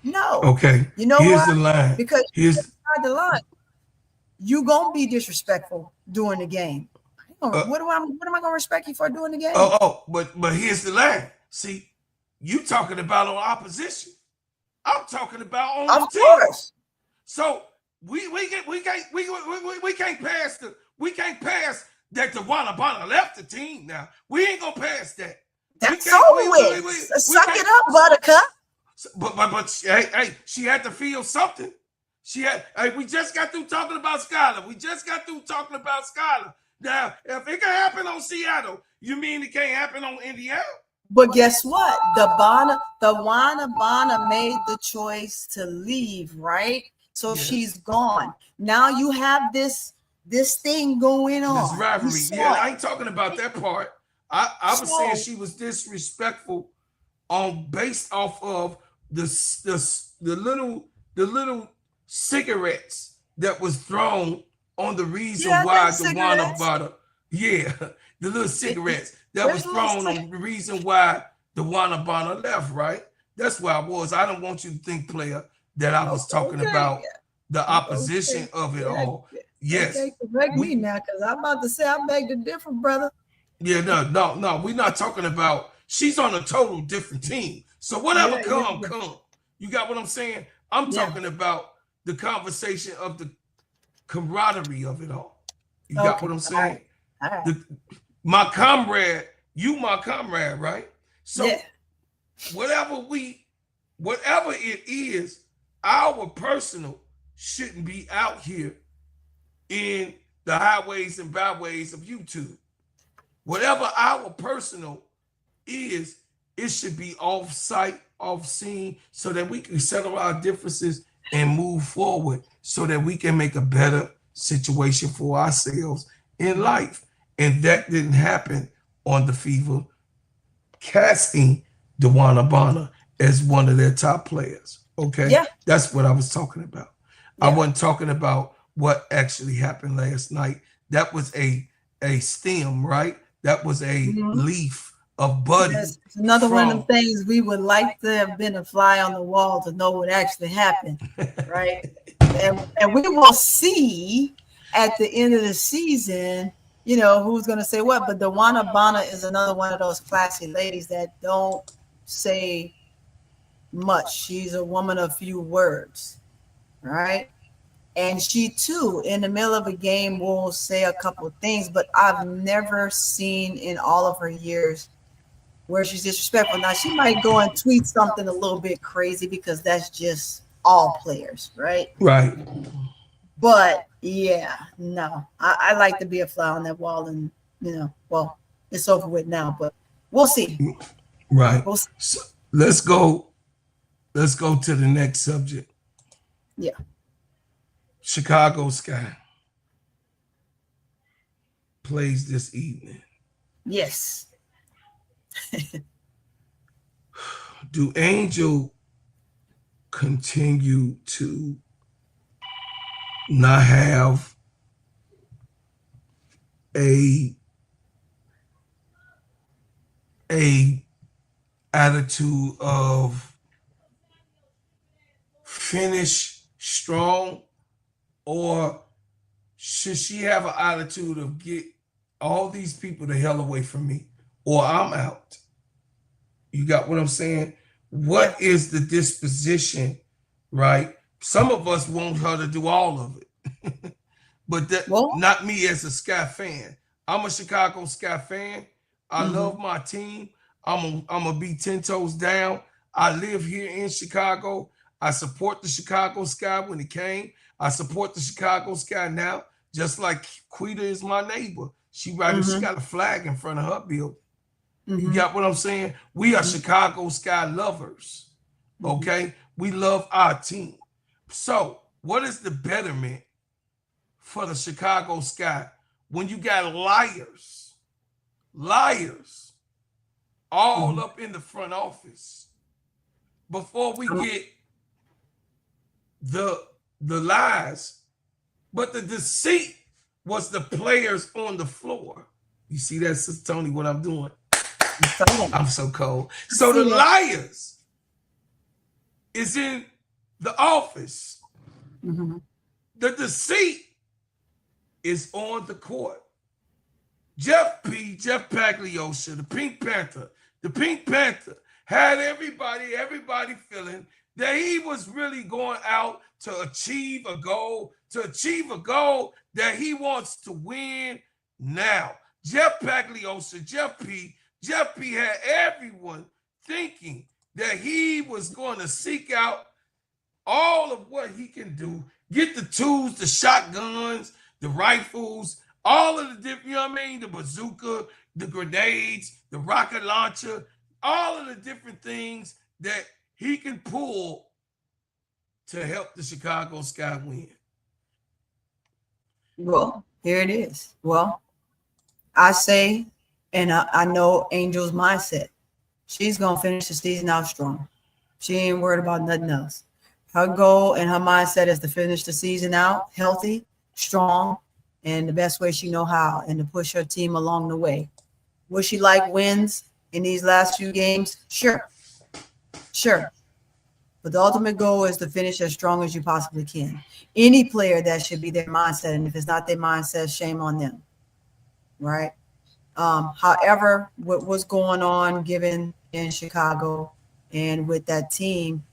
No. Okay. You know Here's why? the line. Because Here's inside the line, you gonna be disrespectful during the game. What am I gonna respect you for doing the game? But here's the line. See, you talking about on opposition. I'm talking about on Of the team. course. So we can't pass that the Wanabana left the team now. We ain't gonna pass that. That's over with. Suck it up, Buttercup. But hey, she had to feel something. We just got through talking about Skylar. Now, if it can happen on Seattle, you mean it can't happen on Indiana? But guess what? The Wanabana made the choice to leave, right? So Yes. she's gone. Now you have this thing going on. This rivalry. Yeah, I ain't talking about that part. I was saying she was disrespectful based off of the little cigarettes that was thrown on the reason why the Wanabana. Yeah, the little cigarettes that was thrown on the reason why the Wanabana left, right? That's where I was. I don't want you to think, player, that I was talking about the opposition of it all. Yes. Okay, correct me now, because I'm about to say I beg to differ, brother. Yeah, no. We're not talking about. She's on a total different team. So whatever come. You got what I'm saying? I'm talking about the conversation of the camaraderie of it all. You got what I'm saying? All right. My comrade, my comrade, right? So whatever it is, our personal shouldn't be out here in the highways and byways of YouTube. Whatever our personal is, it should be off site, off scene, so that we can settle our differences and move forward so that we can make a better situation for ourselves in life. And that didn't happen on the Fever, casting Wanabana as one of their top players. Okay? Yeah. That's what I was talking about. Yeah. I wasn't talking about what actually happened last night. That was a stem, right? That was a leaf of budding. It's another one of the things we would like to have been a fly on the wall to know what actually happened, right? and we will see at the end of the season, who's going to say what. But the Wanabana is another one of those classy ladies that don't say much. She's a woman of few words, right? And she too, in the middle of a game, will say a couple of things, but I've never seen in all of her years where she's disrespectful. Now, she might go and tweet something a little bit crazy because that's just all players, right? Right. But yeah, no, I like to be a fly on that wall, and well, it's over with now, but we'll see. Right. We'll see. So let's go to the next subject. Yeah. Chicago Sky plays this evening. Yes. Do Angel continue to not have a attitude of finish strong, or should she have an attitude of get all these people the hell away from me, or I'm out? You got what I'm saying? What is the disposition, right? Some of us want her to do all of it, but not me as a Sky fan. I'm a Chicago Sky fan. I love my team. I'm gonna be 10 toes down. I live here in Chicago. I support the Chicago Sky when it came. I support the Chicago Sky now, just like Quita is my neighbor. She got a flag in front of her building. You got what I'm saying? We are Chicago Sky lovers. Okay? We love our team. So, what is the betterment for the Chicago Sky when you got liars all up in the front office? Before we get the lies, but the deceit was the players on the floor. You see that, Sister Tony, what I'm doing? I'm so cold. So the liars is in the office. The deceit is on the court. Jeff Pagliosha, the Pink Panther had everybody feeling that he was really going out to achieve a goal that he wants to win now. Jeff Pagliosha, Jeff P had everyone thinking that he was going to seek out all of what he can do, get the tools, the shotguns, the rifles, all of the different, you know what I mean? The bazooka, the grenades, the rocket launcher, all of the different things that he can pull to help the Chicago Sky win. Well, here it is. Well, I say, and I know Angel's mindset. She's going to finish the season out strong. She ain't worried about nothing else. Her goal and her mindset is to finish the season out healthy, strong, and the best way she know how, and to push her team along the way. Would she like wins in these last few games? Sure. But the ultimate goal is to finish as strong as you possibly can. Any player, that should be their mindset. And if it's not their mindset, shame on them. Right? However, what was going on given in Chicago and with that team,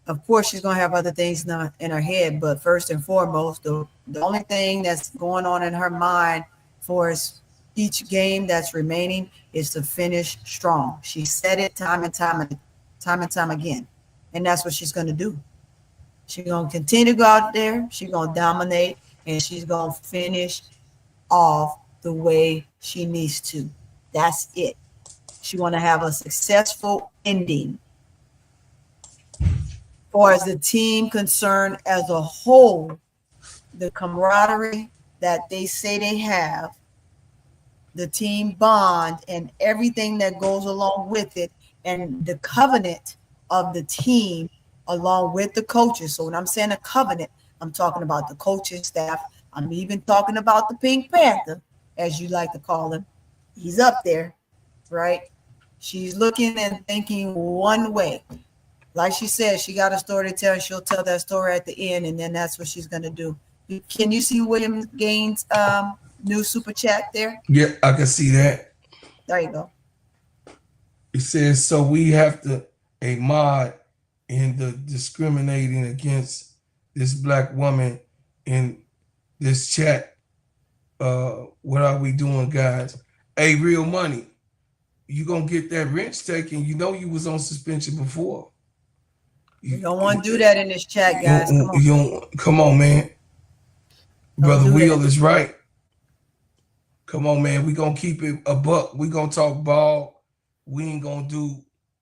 of course, she's going to have other things in her head. But first and foremost, the only thing that's going on in her mind for each game that's remaining is to finish strong. She said it time and time again. And that's what she's going to do. She's going to continue to go out there. She's going to dominate, and she's going to finish off the way she needs to. That's it. She want to have a successful ending. As far as the team concerned as a whole, the camaraderie that they say they have, the team bond and everything that goes along with it, and the covenant of the team along with the coaches. So when I'm saying a covenant, I'm talking about the coaching staff. I'm even talking about the Pink Panther, as you like to call him. He's up there, right? She's looking and thinking one way. Like she said, she got a story to tell. She'll tell that story at the end, and then that's what she's going to do. Can you see William Gaines' new super chat there? Yeah, I can see that. There you go. It says, so we have to a mod in the discriminating against this black woman in this chat. What are we doing, guys? Hey, Real Money, you gonna get that wrench taken. You know you was on suspension before. You don't want to do that in this chat, guys. Come on, man. Brother Will is right. Come on, man. We gonna keep it a buck. We gonna talk ball. We ain't gonna do.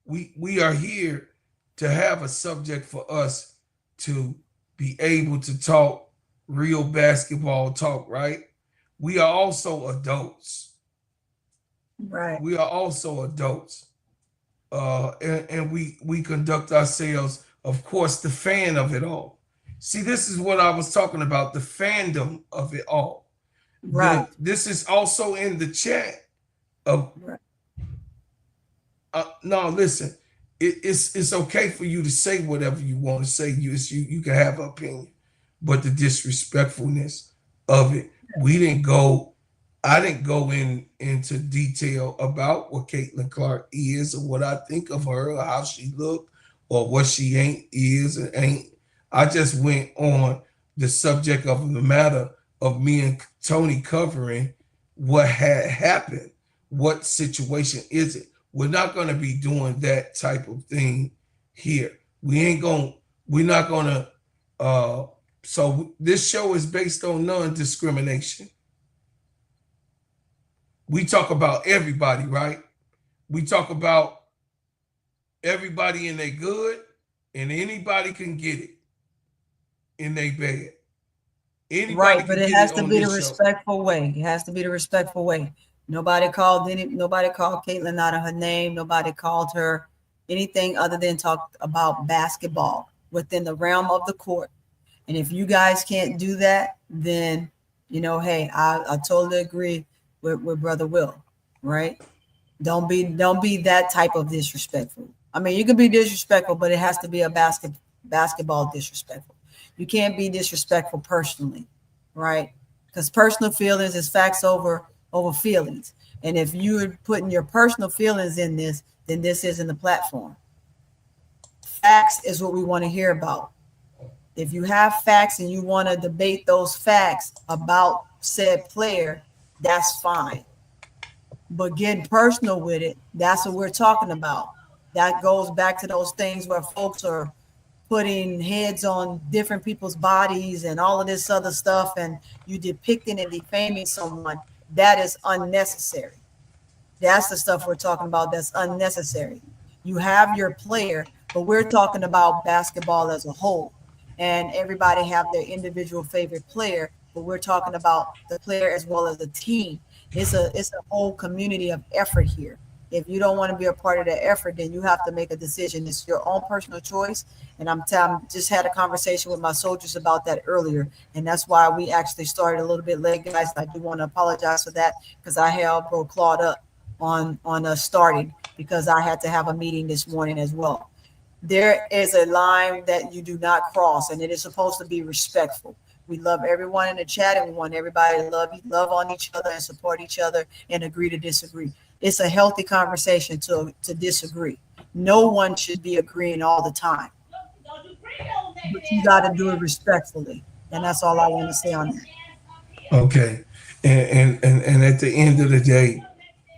We are here to have a subject for us to be able to talk real basketball talk, right? We are also adults. Right. We are also adults. And we conduct ourselves, of course, the fan of it all. See, this is what I was talking about, the fandom of it all. Right. This is also in the chat of no, listen, it's okay for you to say whatever you want to say. You can have an opinion, but the disrespectfulness of it, I didn't go into detail about what Caitlin Clark is or what I think of her or how she looked or what she is and ain't. I just went on the subject of the matter of me and Tony covering what had happened. What situation is it? We're not going to be doing that type of thing here. We ain't going We're not gonna. So this show is based on non-discrimination. We talk about everybody, right? We talk about everybody in their good, and anybody can get it in their bad. Anybody Right, but can it get it has to on be the this show. respectful way. It has to be the respectful way. Nobody called Caitlyn out of her name. Nobody called her anything other than talk about basketball within the realm of the court. And if you guys can't do that, then hey, I totally agree with Brother Will, right? Don't be that type of disrespectful. I mean, you can be disrespectful, but it has to be a basketball disrespectful. You can't be disrespectful personally, right? Because personal feelings is facts over feelings. And if you're putting your personal feelings in this, then this isn't the platform. Facts is what we want to hear about. If you have facts and you want to debate those facts about said player, that's fine. But getting personal with it, that's what we're talking about. That goes back to those things where folks are putting heads on different people's bodies and all of this other stuff, and you depicting and defaming someone. That is unnecessary. That's the stuff we're talking about that's unnecessary. You have your player, but we're talking about basketball as a whole. And everybody have their individual favorite player, but we're talking about the player as well as the team. It's a whole community of effort here. If you don't want to be a part of that effort, then you have to make a decision. It's your own personal choice. And I'm just had a conversation with my soldiers about that earlier. And that's why we actually started a little bit late, guys. I do want to apologize for that because I held bro Claude up on starting because I had to have a meeting this morning as well. There is a line that you do not cross, and it is supposed to be respectful. We love everyone in the chat, and we want everybody to love on each other and support each other and agree to disagree. It's a healthy conversation to disagree. No one should be agreeing all the time, but you got to do it respectfully, and that's all I want to say on that. Okay, and at the end of the day,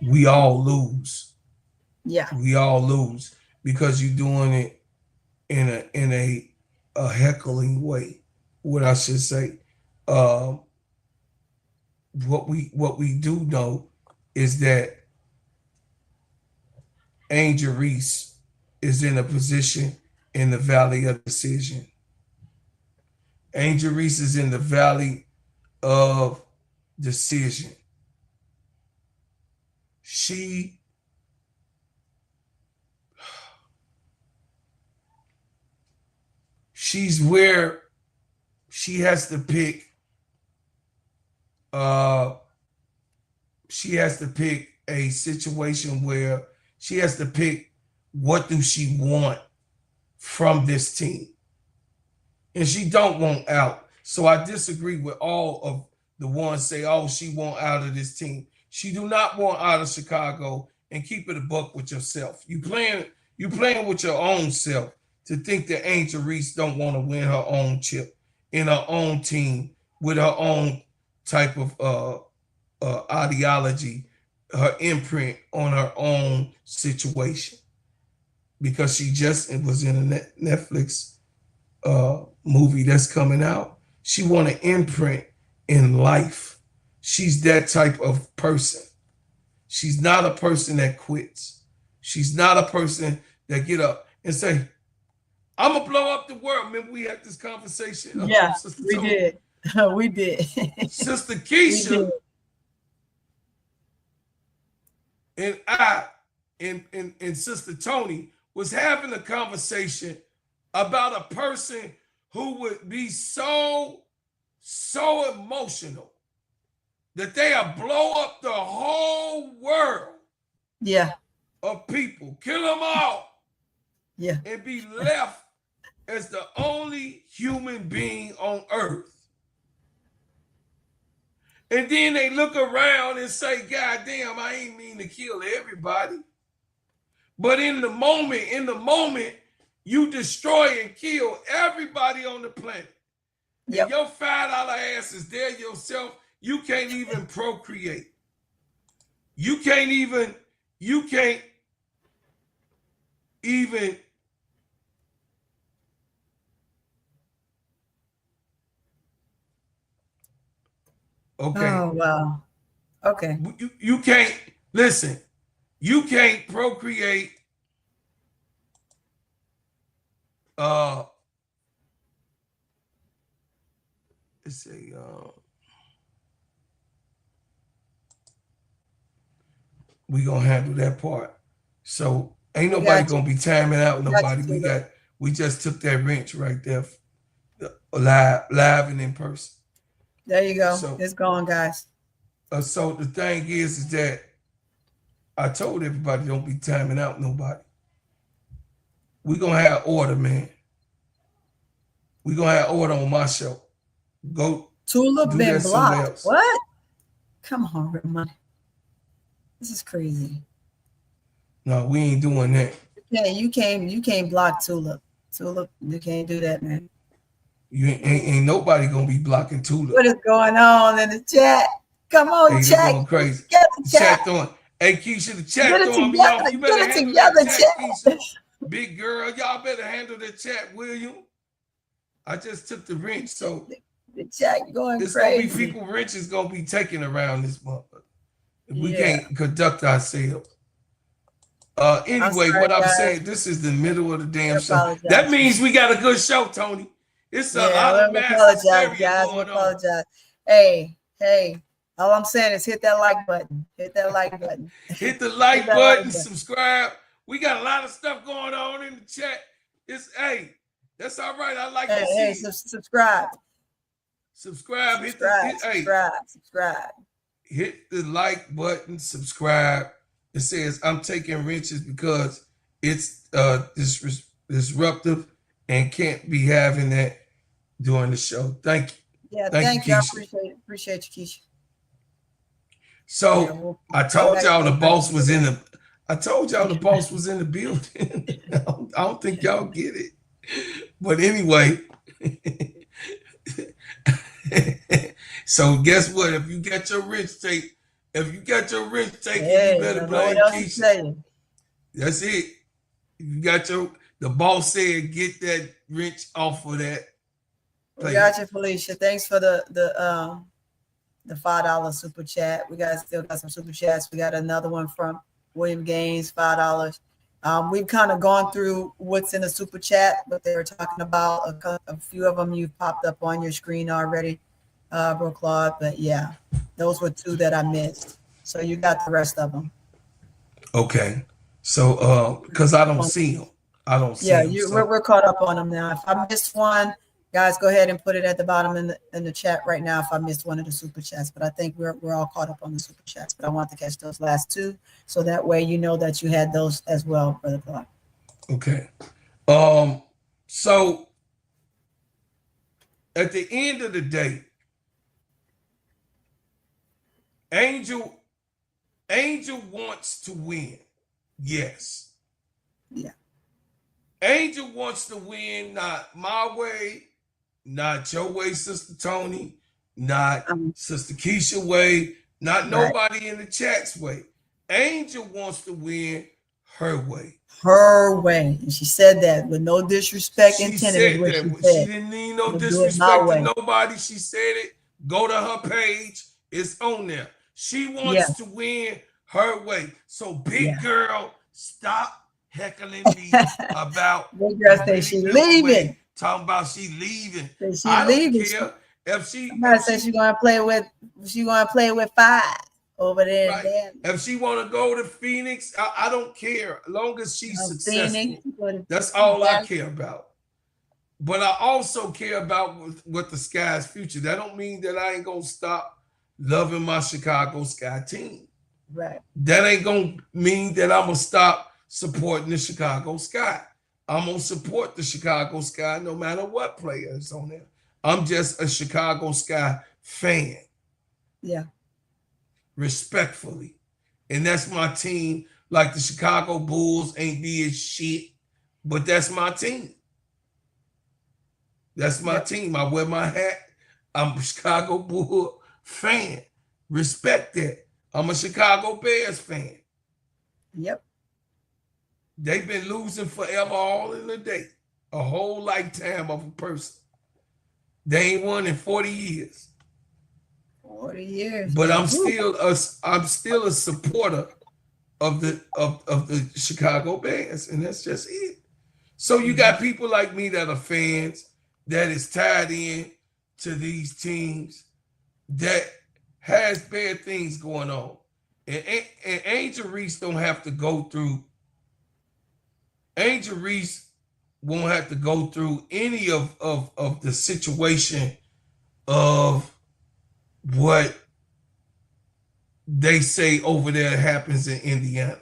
we all lose. Yeah, We all lose because you're doing it in a heckling way. What I should say. What we do know is that Angel Reese is in a position in the valley of decision. Angel Reese is in the valley of decision. She's where she has to pick a situation where she has to pick what do she want from this team. And she don't want out. So I disagree with all of the ones say, oh, she want out of this team. She do not want out of Chicago, and keep it a buck with yourself. You playing with your own self to think that Angel Reese don't want to win her own chip in her own team with her own type of ideology, her imprint on her own situation. Because she just was in a Netflix movie that's coming out. She want to imprint in life. She's that type of person. She's not a person that quits. She's not a person that get up and say, I'm gonna blow up the world. Remember we had this conversation? Yeah, we did. We did. Sister Keisha and I and Sister Tony was having a conversation about a person who would be so emotional that they'll blow up the whole world of people, kill them all, and be left as the only human being on earth. And then they look around and say, God damn, I ain't mean to kill everybody. But in the moment, you destroy and kill everybody on the planet. Yep. And your $5 ass is there yourself. You can't even procreate. You can't even Okay. Oh wow. Okay. You can't listen. You can't procreate. Uh, let's say. We gonna handle that part. So ain't We nobody got you. gonna be timing out We got nobody. you, Tula. We just took that wrench right there, live and in person. There you go. So It's gone, guys. so the thing is that I told everybody don't be timing out nobody. We gonna have order, man. We gonna have order on my show. Go Tula do that been somewhere blocked. else. What? Come on, real money. This is crazy. No, we ain't doing that. Yeah, you can't block Tula. Tula, you can't do that, man. You ain't nobody gonna be blocking Tula. What is going on in the chat? Come on, Hey, they're chat. going crazy. Get the The chat. chat throwing. Hey, Keisha, the Get chat it throwing me off. together. You Get better it handle together, that chat, chat. Keisha. Big girl, y'all better handle the chat, will you? I just took the wrench, so The chat going it's gonna be crazy. people wrenches gonna be taken around this month. We Yeah. can't conduct ourselves. I'm Anyway, sorry, what I'm guys. saying, this is the middle of the I damn show. apologize. That means we got a good show, Tony. It's a Yeah, lot of we mass apologize, hysteria guys. We going on. apologize. Hey, all I'm saying is hit that like button. Hit that like button. Hit the like Hit that button, like button. subscribe. We got a lot of stuff going on in the chat. Hey, that's all right. I like to see Hey, it. subscribe. Subscribe. Subscribe. Hit the like button. Subscribe. It says I'm taking wrenches because it's disruptive and can't be having that during the show. Thank you. Yeah, thank you, I Keisha. appreciate you, Keisha. So Yeah, I told y'all the boss was in the. I told y'all the boss was in the building. I don't think y'all get it, but anyway. So guess what? If you got your wrench taken, you better blame Keisha. That's it. If you got the boss said get that wrench off of that. We got you, Felicia. Thanks for the $5 super chat. We still got some super chats. We got another one from William Gaines, $5. We've kind of gone through what's in the super chat, what they were talking about. A few of them you've popped up on your screen already, Bro Claude. But yeah, those were two that I missed. So you got the rest of them. Okay. So because I don't see them. Yeah, we're caught up on them now. If I missed one, guys, go ahead and put it at the bottom in the chat right now if I missed one of the super chats. But I think we're all caught up on the super chats. But I want to catch those last two, so that way you know that you had those as well, Brother Clark. Okay. So at the end of the day, Angel wants to win. Yes. Yeah. Angel wants to win, not my way, not your way, Sister Tony, not Sister Keisha way, not nobody in the chat's way. Angel wants to win her way. Her way. And she said that with no disrespect intended. She didn't need no disrespect to nobody. She said it. Go to her page. It's on there. She wants to win her way. So big girl, stop heckling me about big girl say she leaving. Talking about she leaving. I don't care if she. I say she's gonna play with 5 over there. Right. If she want to go to Phoenix, I don't care. As long as she's successful, that's all I care about. But I also care about what the Sky's future. That don't mean that I ain't gonna stop loving my Chicago Sky team. Right. That ain't gonna mean that I'm gonna stop supporting the Chicago Sky. I'm gonna support the Chicago Sky no matter what player is on there. I'm just a Chicago Sky fan. Yeah. Respectfully. And that's my team. Like the Chicago Bulls ain't did shit, but that's my team. That's my team. I wear my hat. I'm a Chicago Bull fan. Respect that. I'm a Chicago Bears fan. Yep. They've been losing forever, all in a day. A whole lifetime of a person. They ain't won in 40 years. 40 years. But Man. I'm still a supporter of the Chicago Bears, and that's just it. So you got people like me that are fans that is tied in to these teams that has bad things going on. And Angel Reese don't have to go through. Angel Reese won't have to go through any of the situation of what they say over there happens in Indiana.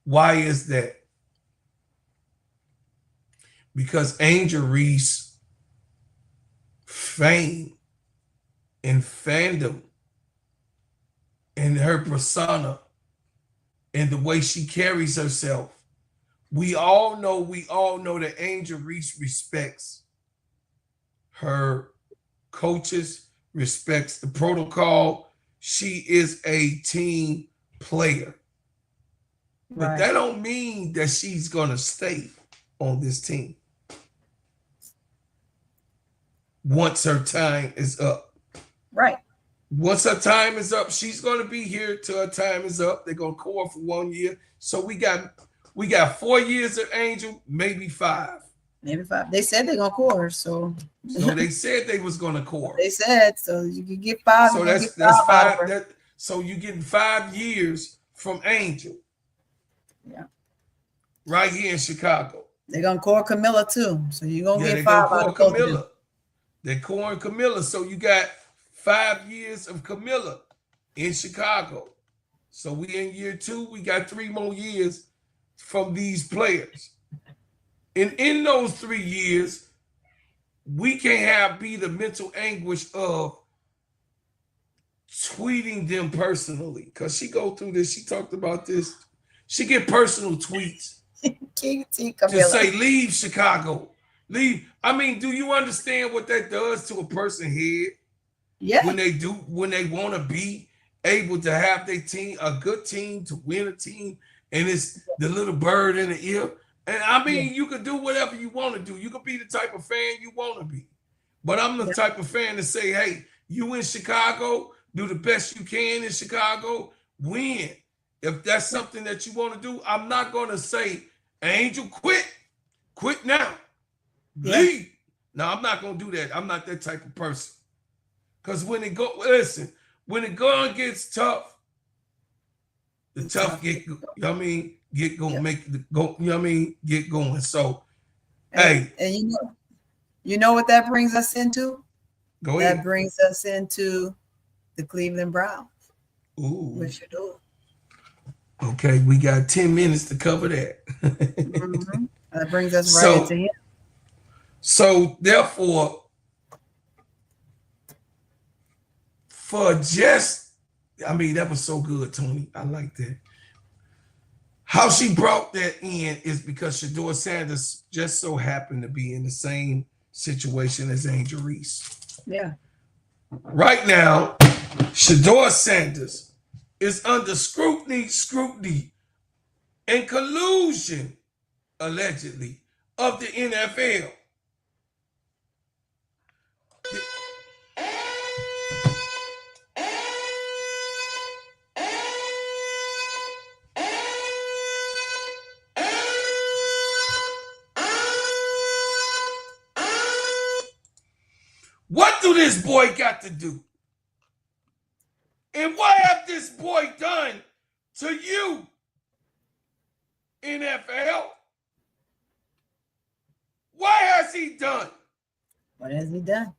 Why is that? Because Angel Reese fame and fandom and her persona and the way she carries herself, we all know that Angel Reese respects her coaches, respects the protocol. She is a team player. But Right. that don't mean that she's gonna stay on this team once her time is up. Right. Once her time is up, she's gonna be here till her time is up. They're gonna core for 1 year. So we got 4 years of Angel, maybe 5. Maybe 5. They said they're gonna call her, so So they said they was gonna core. they said so. You can get 5. So you that's can get 5 out of 5. her. So you're getting 5 years from Angel. Yeah. Right here in Chicago. They're gonna call Camilla too. So you're gonna Yeah, get they're 5 gonna out of call both of them. Camilla. They're calling Camilla. So you got 5 years of Camilla in Chicago. So we in year 2. We got 3 more years from these players. And in those 3 years, we can't be the mental anguish of tweeting them personally. Because she go through this. She talked about this. She get personal tweets King to Camilla. say, leave Chicago. Leave. I mean, do you understand what that does to a person's head? Yeah. When they want to be able to have their team, a good team, to win a team, and it's the little bird in the ear. And I mean, you can do whatever you want to do. You can be the type of fan you want to be. But I'm the type of fan to say, hey, you in Chicago, do the best you can in Chicago, win. If that's something that you want to do, I'm not going to say, Angel, quit now. Leave. No, I'm not going to do that. I'm not that type of person. Because when it going gets tough, the tough get, you know what I mean, get going, make the go, you know what I mean, get going. So, And hey. you know what that brings us into? Go ahead. That brings us into the Cleveland Browns. Ooh. What you doing? Okay, we got 10 minutes to cover that. Mm-hmm. That brings us right into him. So therefore, that was so good, Tony. I like that. How she brought that in is because Shedeur Sanders just so happened to be in the same situation as Angel Reese. Yeah. Right now, Shedeur Sanders is under scrutiny, and collusion, allegedly, of the NFL. What do this boy got to do? And what have this boy done to you, NFL? What has he done? What has he done?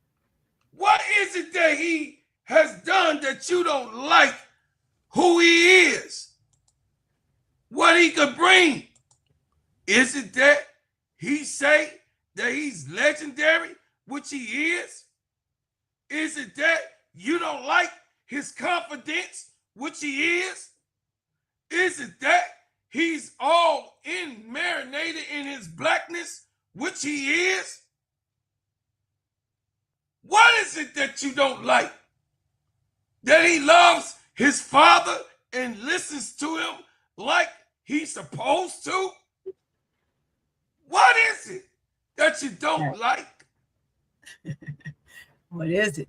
What is it that he has done that you don't like who he is? What he could bring? Is it that he say that he's legendary, which he is? Is it that you don't like his confidence, which he is? Is it that he's all marinated in his blackness, which he is? What is it that you don't like? That he loves his father and listens to him like he's supposed to? What is it that you don't like? What is it?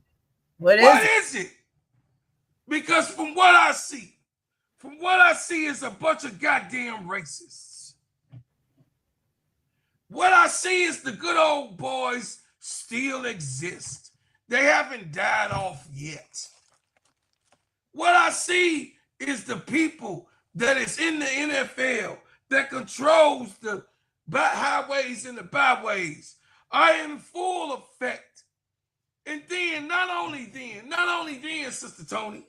What is it? Because from what I see is a bunch of goddamn racists. What I see is the good old boys still exist. They haven't died off yet. What I see is the people that is in the NFL that controls the highways and the byways are in full effect. And then, not only then, Sister Tony,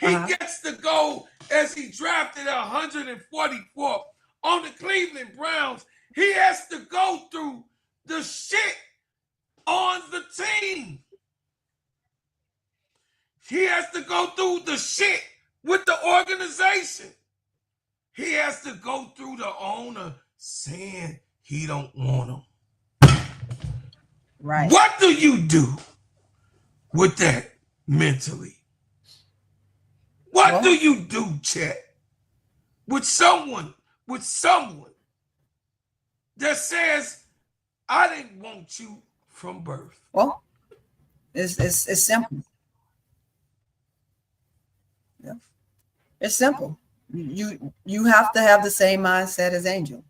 he gets to go as he drafted 144th on the Cleveland Browns. He has to go through the shit on the team. He has to go through the shit with the organization. He has to go through the owner saying he don't want him. Right. What do you do with that mentally? What do you do, Chet, with someone that says, I didn't want you from birth? Well, it's simple. Yeah. It's simple. You have to have the same mindset as Angel.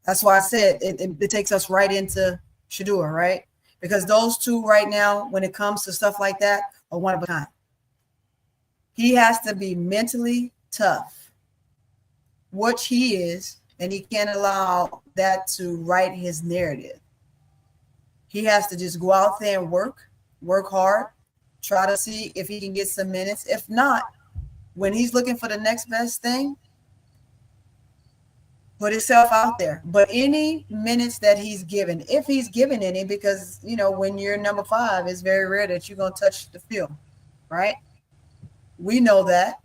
That's why I said it takes us right into Shedeur, right? Because those two right now, when it comes to stuff like that, are one of a kind. He has to be mentally tough, which he is, and he can't allow that to write his narrative. He has to just go out there and work hard, try to see if he can get some minutes. If not, when he's looking for the next best thing, put himself out there. But any minutes that he's given, if he's given any, because, when you're number 5, it's very rare that you're going to touch the field, right? We know that.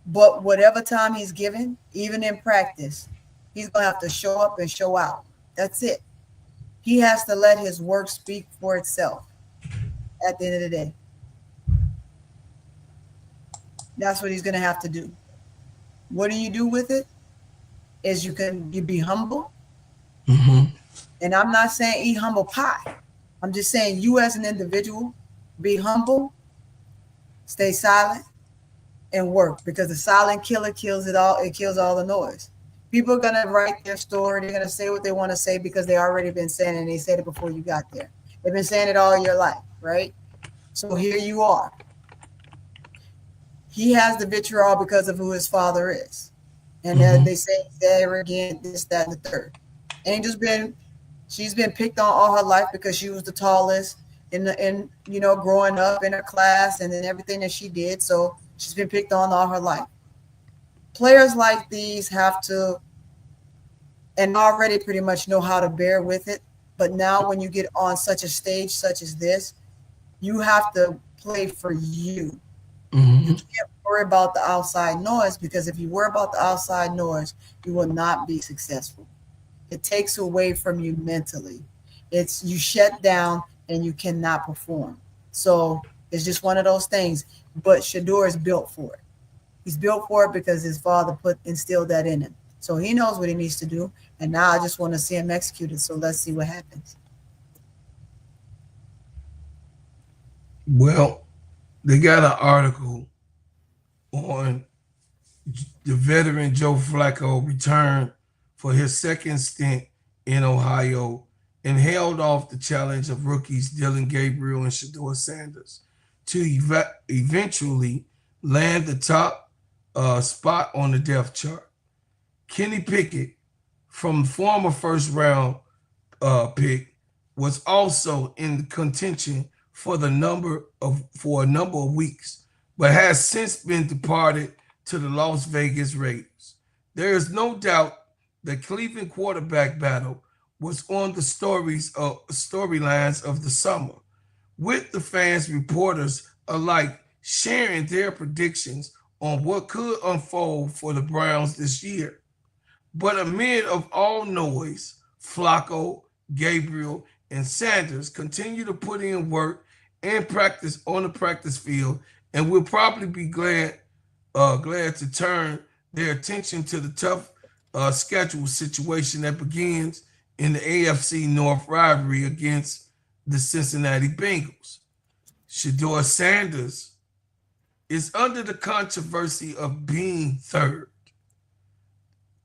But whatever time he's given, even in practice, he's going to have to show up and show out. That's it. He has to let his work speak for itself at the end of the day. That's what he's going to have to do. What do you do with it? Is you be humble. Mm-hmm. And I'm not saying eat humble pie. I'm just saying you as an individual, be humble, stay silent, and work, because the silent killer kills it all. It kills all the noise. People are going to write their story. They're going to say what they want to say because they already been saying it, and they said it before you got there. They've been saying it all your life, right? So here you are. He has the vitriol because of who his father is. And they say he's arrogant, this, that, and the third. She's been picked on all her life because she was the tallest in growing up in her class and then everything that she did. So she's been picked on all her life. Players like these have to, and already pretty much know how to bear with it. But now when you get on such a stage such as this, you have to play for you. Mm-hmm. You can't worry about the outside noise, because if you worry about the outside noise, you will not be successful. It takes away from you mentally. You shut down and you cannot perform. So it's just one of those things. But Shedeur is built for it. He's built for it because his father instilled that in him. So he knows what he needs to do. And now I just want to see him executed. So let's see what happens. Well, they got an article on the veteran Joe Flacco returned for his second stint in Ohio and held off the challenge of rookies Dillon Gabriel and Shedeur Sanders to eventually land the top spot on the depth chart. Kenny Pickett, from former first round pick, was also in contention for a number of weeks, but has since been departed to the Las Vegas Raiders. There is no doubt the Cleveland quarterback battle was on the storylines of the summer, with the fans, reporters alike sharing their predictions on what could unfold for the Browns this year. But amid of all noise, Flacco, Gabriel, and Sanders continue to put in work and practice on the practice field, and will probably be glad to turn their attention to the tough schedule situation that begins in the AFC North rivalry against the Cincinnati Bengals. Shedeur Sanders is under the controversy of being third.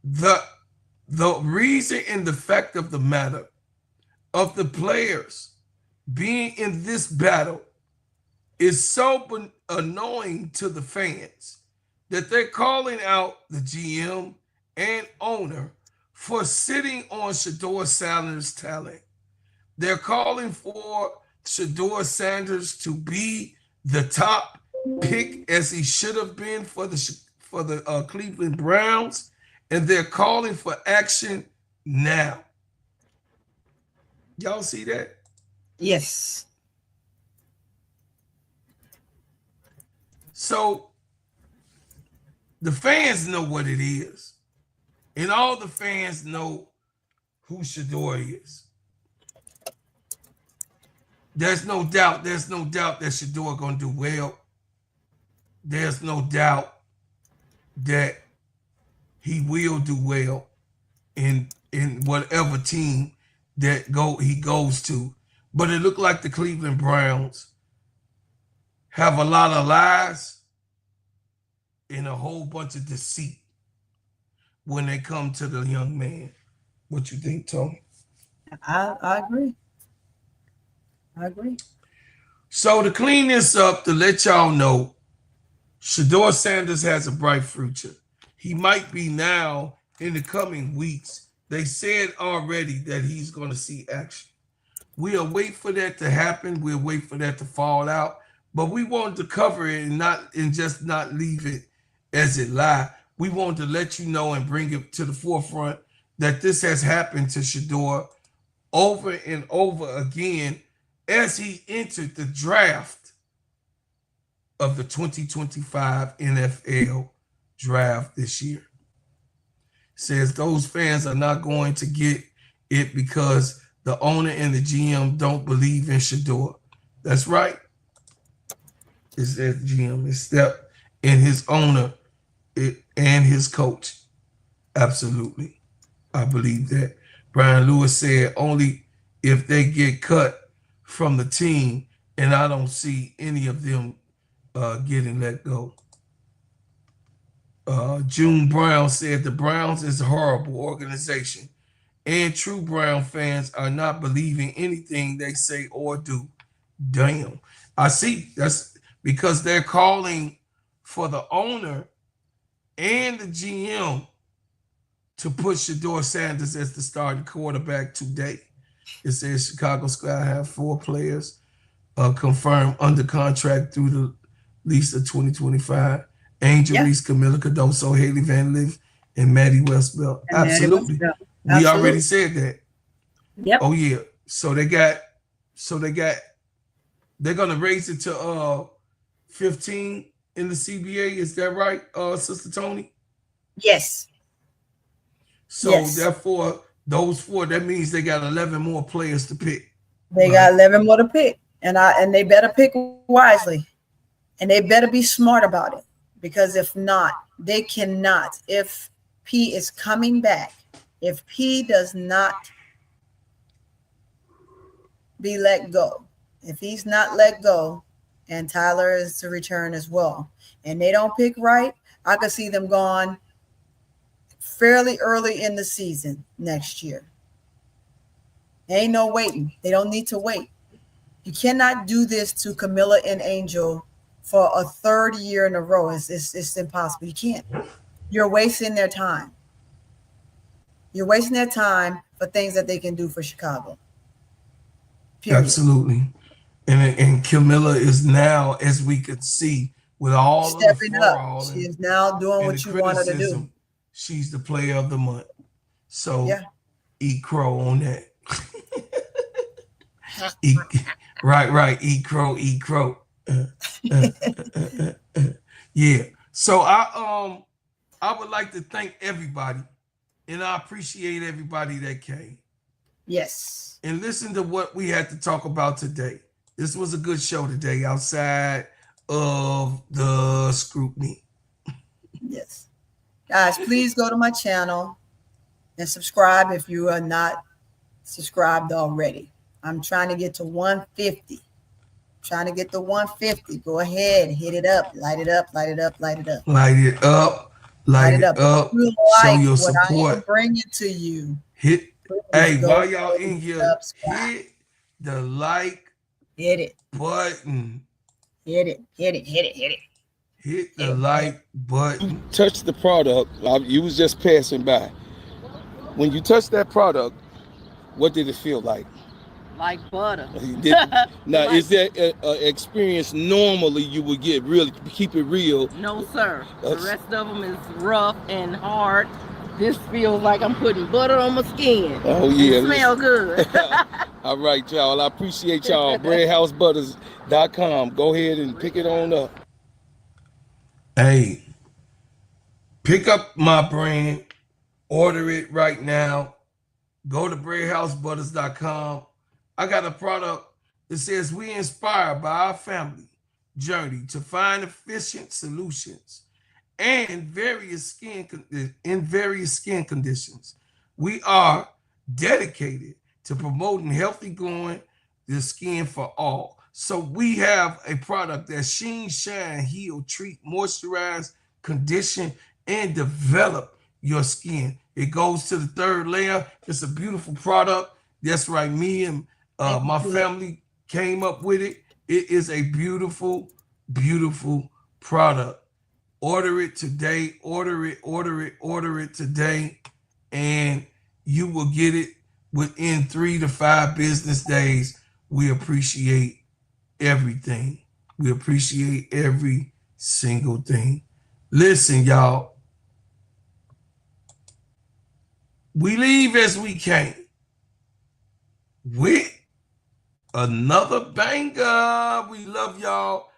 The reason and the fact of the matter of the players being in this battle is so annoying to the fans that they're calling out the GM and owner for sitting on Shedeur Sanders' talent. They're calling for Shedeur Sanders to be the top pick as he should have been for the Cleveland Browns, and they're calling for action now. Y'all see that? Yes. So the fans know what it is, and all the fans know who Shedeur is. There's no doubt that Shedeur gonna do well. There's no doubt that he will do well in whatever team that he goes to. But it looked like the Cleveland Browns have a lot of lies and a whole bunch of deceit when they come to the young man. What you think, Tony? I agree. I agree. So to clean this up, to let y'all know, Shedeur Sanders has a bright future. He might be now in the coming weeks. They said already that he's going to see action. We'll wait for that to happen. We'll wait for that to fall out. But we wanted to cover it and just not leave it as it lie. We wanted to let you know and bring it to the forefront that this has happened to Shedeur over and over again as he entered the draft of the 2025 NFL draft this year. Says those fans are not going to get it because the owner and the GM don't believe in Shedeur. That's right. It says GM is step in his owner and his coach. Absolutely. I believe that. Brian Lewis said only if they get cut from the team, and I don't see any of them getting let go. June Brown said the Browns is a horrible organization, and true Brown fans are not believing anything they say or do. Damn. I see. That's because they're calling for the owner and the GM to put Shedeur Sanders as the starting quarterback today. It says Chicago Sky have 4 players confirmed under contract through the lease of 2025. Angel Reese, Camilla Cardoso, Haley Van Lith, and Maddie Westbelt. Absolutely. We already said that. Yep. Oh yeah. They're gonna raise it to 15 in the CBA. Is that right, Sister Tony? Yes. So therefore, those 4, that means they got 11 more players to pick. They got 11 more to pick. And they better pick wisely. And they better be smart about it. Because if not, they cannot. If P is coming back, if P does not be let go, if he's not let go, and Tyler is to return as well, and they don't pick right, I could see them gone fairly early in the season next year. Ain't no waiting. They don't need to wait. You cannot do this to Camilla and Angel for a 3rd year in a row. It's impossible. You can't. You're wasting their time. You're wasting their time for things that they can do for Chicago. Period. Absolutely. And Camilla is now, as we could see, with all stepping of the up. She is now doing what you want her to do. She's the player of the month. So eat crow on that. Right. Eat crow. Yeah. So I would like to thank everybody, and I appreciate everybody that came. Yes. And listen to what we had to talk about today. This was a good show today outside of the scrutiny. Yes. Guys, please go to my channel and subscribe if you are not subscribed already. I'm trying to get to 150. trying to get the 150. Go ahead, hit it up, light it up, light it up, light it up, Light it up, light light it it up. up. You Show like your what I am support. bringing to you. Hit. Please Hey, go while y'all ahead in and here, subscribe. hit the like Hit it, button. hit it, hit it, hit it, hit it. Hit the like button. Touch the product. You was just passing by. When you touch that product, what did it feel like? Like butter. Now, Like- is that an experience normally you would get? Really, keep it real. No, sir. The That's- rest of them is rough and hard. This feels like I'm putting butter on my skin. Oh yeah. It smell good. All right, y'all. I appreciate y'all. BreadHouseButters.com. Go ahead and pick it on up. Hey, pick up my brand, order it right now. Go to BreadHouseButters.com. I got a product that says we inspired by our family journey to find efficient solutions and various skin conditions. We are dedicated to promoting healthy glowing the skin for all. So we have a product that sheen, shine, heal, treat, moisturize, condition, and develop your skin. It goes to the third layer. It's a beautiful product. That's right. Me and my family came up with it. It is a beautiful, beautiful product. Order it today. Order it today. And you will get it within 3 to 5 business days. We appreciate everything. We appreciate every single thing. Listen, y'all. We leave as we came with another banger. We love y'all.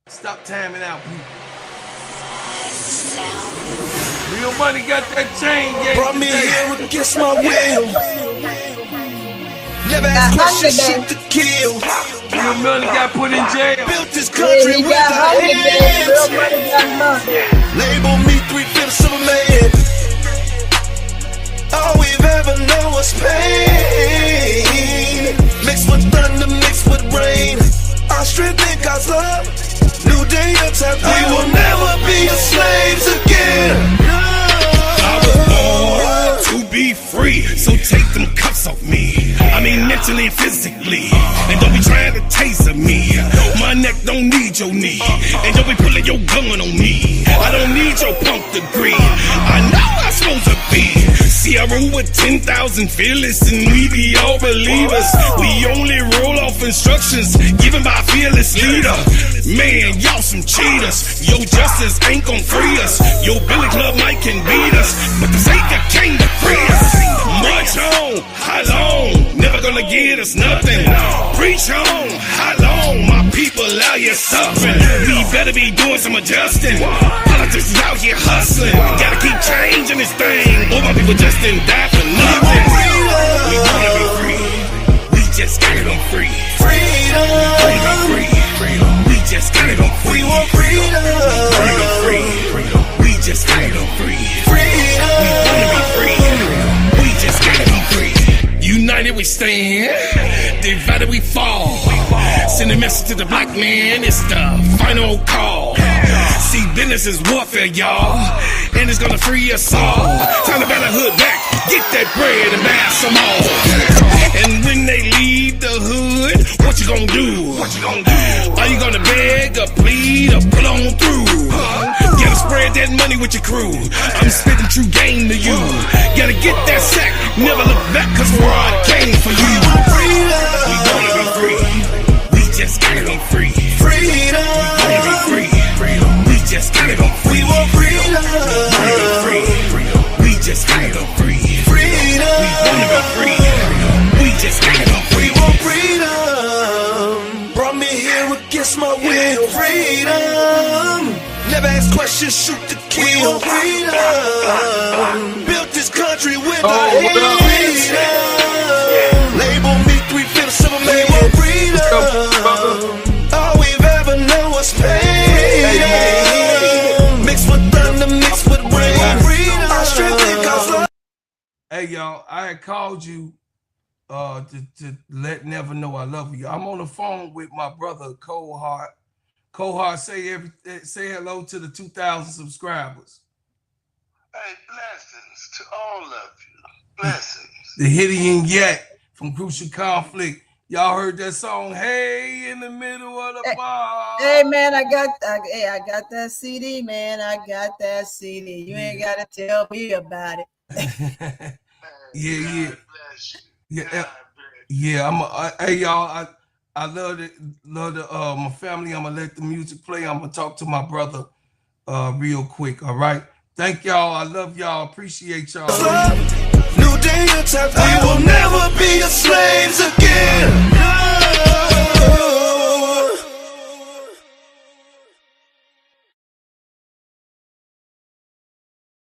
Stop timing out, people. Real money got that chain gang. Brought me today. here against my will. Never ask questions, shoot to kill. Real money got put in jail. Built this Yeah, country he with got our hungry, man. Real hands. money got money. Label me 3/5 of a man. All we've ever known was pain. Mixed with thunder, mixed with rain. Our strength in God's love. New day, a time. We will never be slaves again. I was born to be free, so take them cuffs off me. I mean mentally and physically. And don't be trying to taser me. My neck don't need your knee. And don't be pulling your gun on me. I don't need your punk degree. I know I'm supposed to be. See, I roll with 10,000 fearless, and we be all believers. We only roll off instructions given by a fearless leader. Man, y'all some cheaters. Your justice ain't gon' free us. Your Billy Club might can beat us, but the Savior came to free us. March on, how long? Never gonna get us nothing. Preach on, how long? My people out here suffering. We better be doing some adjusting. Politics is out here hustling. Gotta keep changing this thing. All my people just didn't die for nothing. We wanna be free. We just gotta be free. Freedom. Wanna be free. We just gotta go free. We want freedom. Wanna be free. We just gotta go free. Freedom. We wanna be free. We just gotta be free. United we stand, divided we fall. Send a message to the black man, it's the final call. See, business is warfare, y'all, and it's gonna free us all. Time to better hood back, get that bread and buy some more. And when they leave the hood, what you gonna do? What you gonna do? Are you gonna beg or plead or pull on through? Gotta spread that money with your crew. I'm spitting true game to you. Gotta get that sack, never look back, cause where I came for you. We wanna be free. We just gotta be free. Freedom. Wanna be free. We just gotta go free. We want freedom. Wanna be free. We just gotta go free. Freedom. We wanna be free. We just gotta go free. We want freedom. Brought me here against my will. Freedom. Never ask questions, shoot to kill. We want freedom. Built this country with our what up? hands. Freedom. Label me 3/5 of a man. We want freedom. All we've ever known was pain. Mixed with thunder, mixed with rain. Our strength in God's love. Hey, y'all, I had called you to let Never know I love you. I'm on the phone with my brother Cole Hart. Cole Hart, say hello to the 2,000 subscribers. Hey, blessings to all of you. Blessings. The Hitty and Yet from Crucial Conflict. Y'all heard that song, Hey, in the middle of the bar. Hey man, I got that CD, man. I got that CD. You ain't gotta tell me about it. Yeah. Bless you. Yeah. Hey y'all, I love my family. I'm gonna let the music play. I'm gonna talk to my brother real quick. All right. Thank y'all. I love y'all. Appreciate y'all. New day attack. We will never be a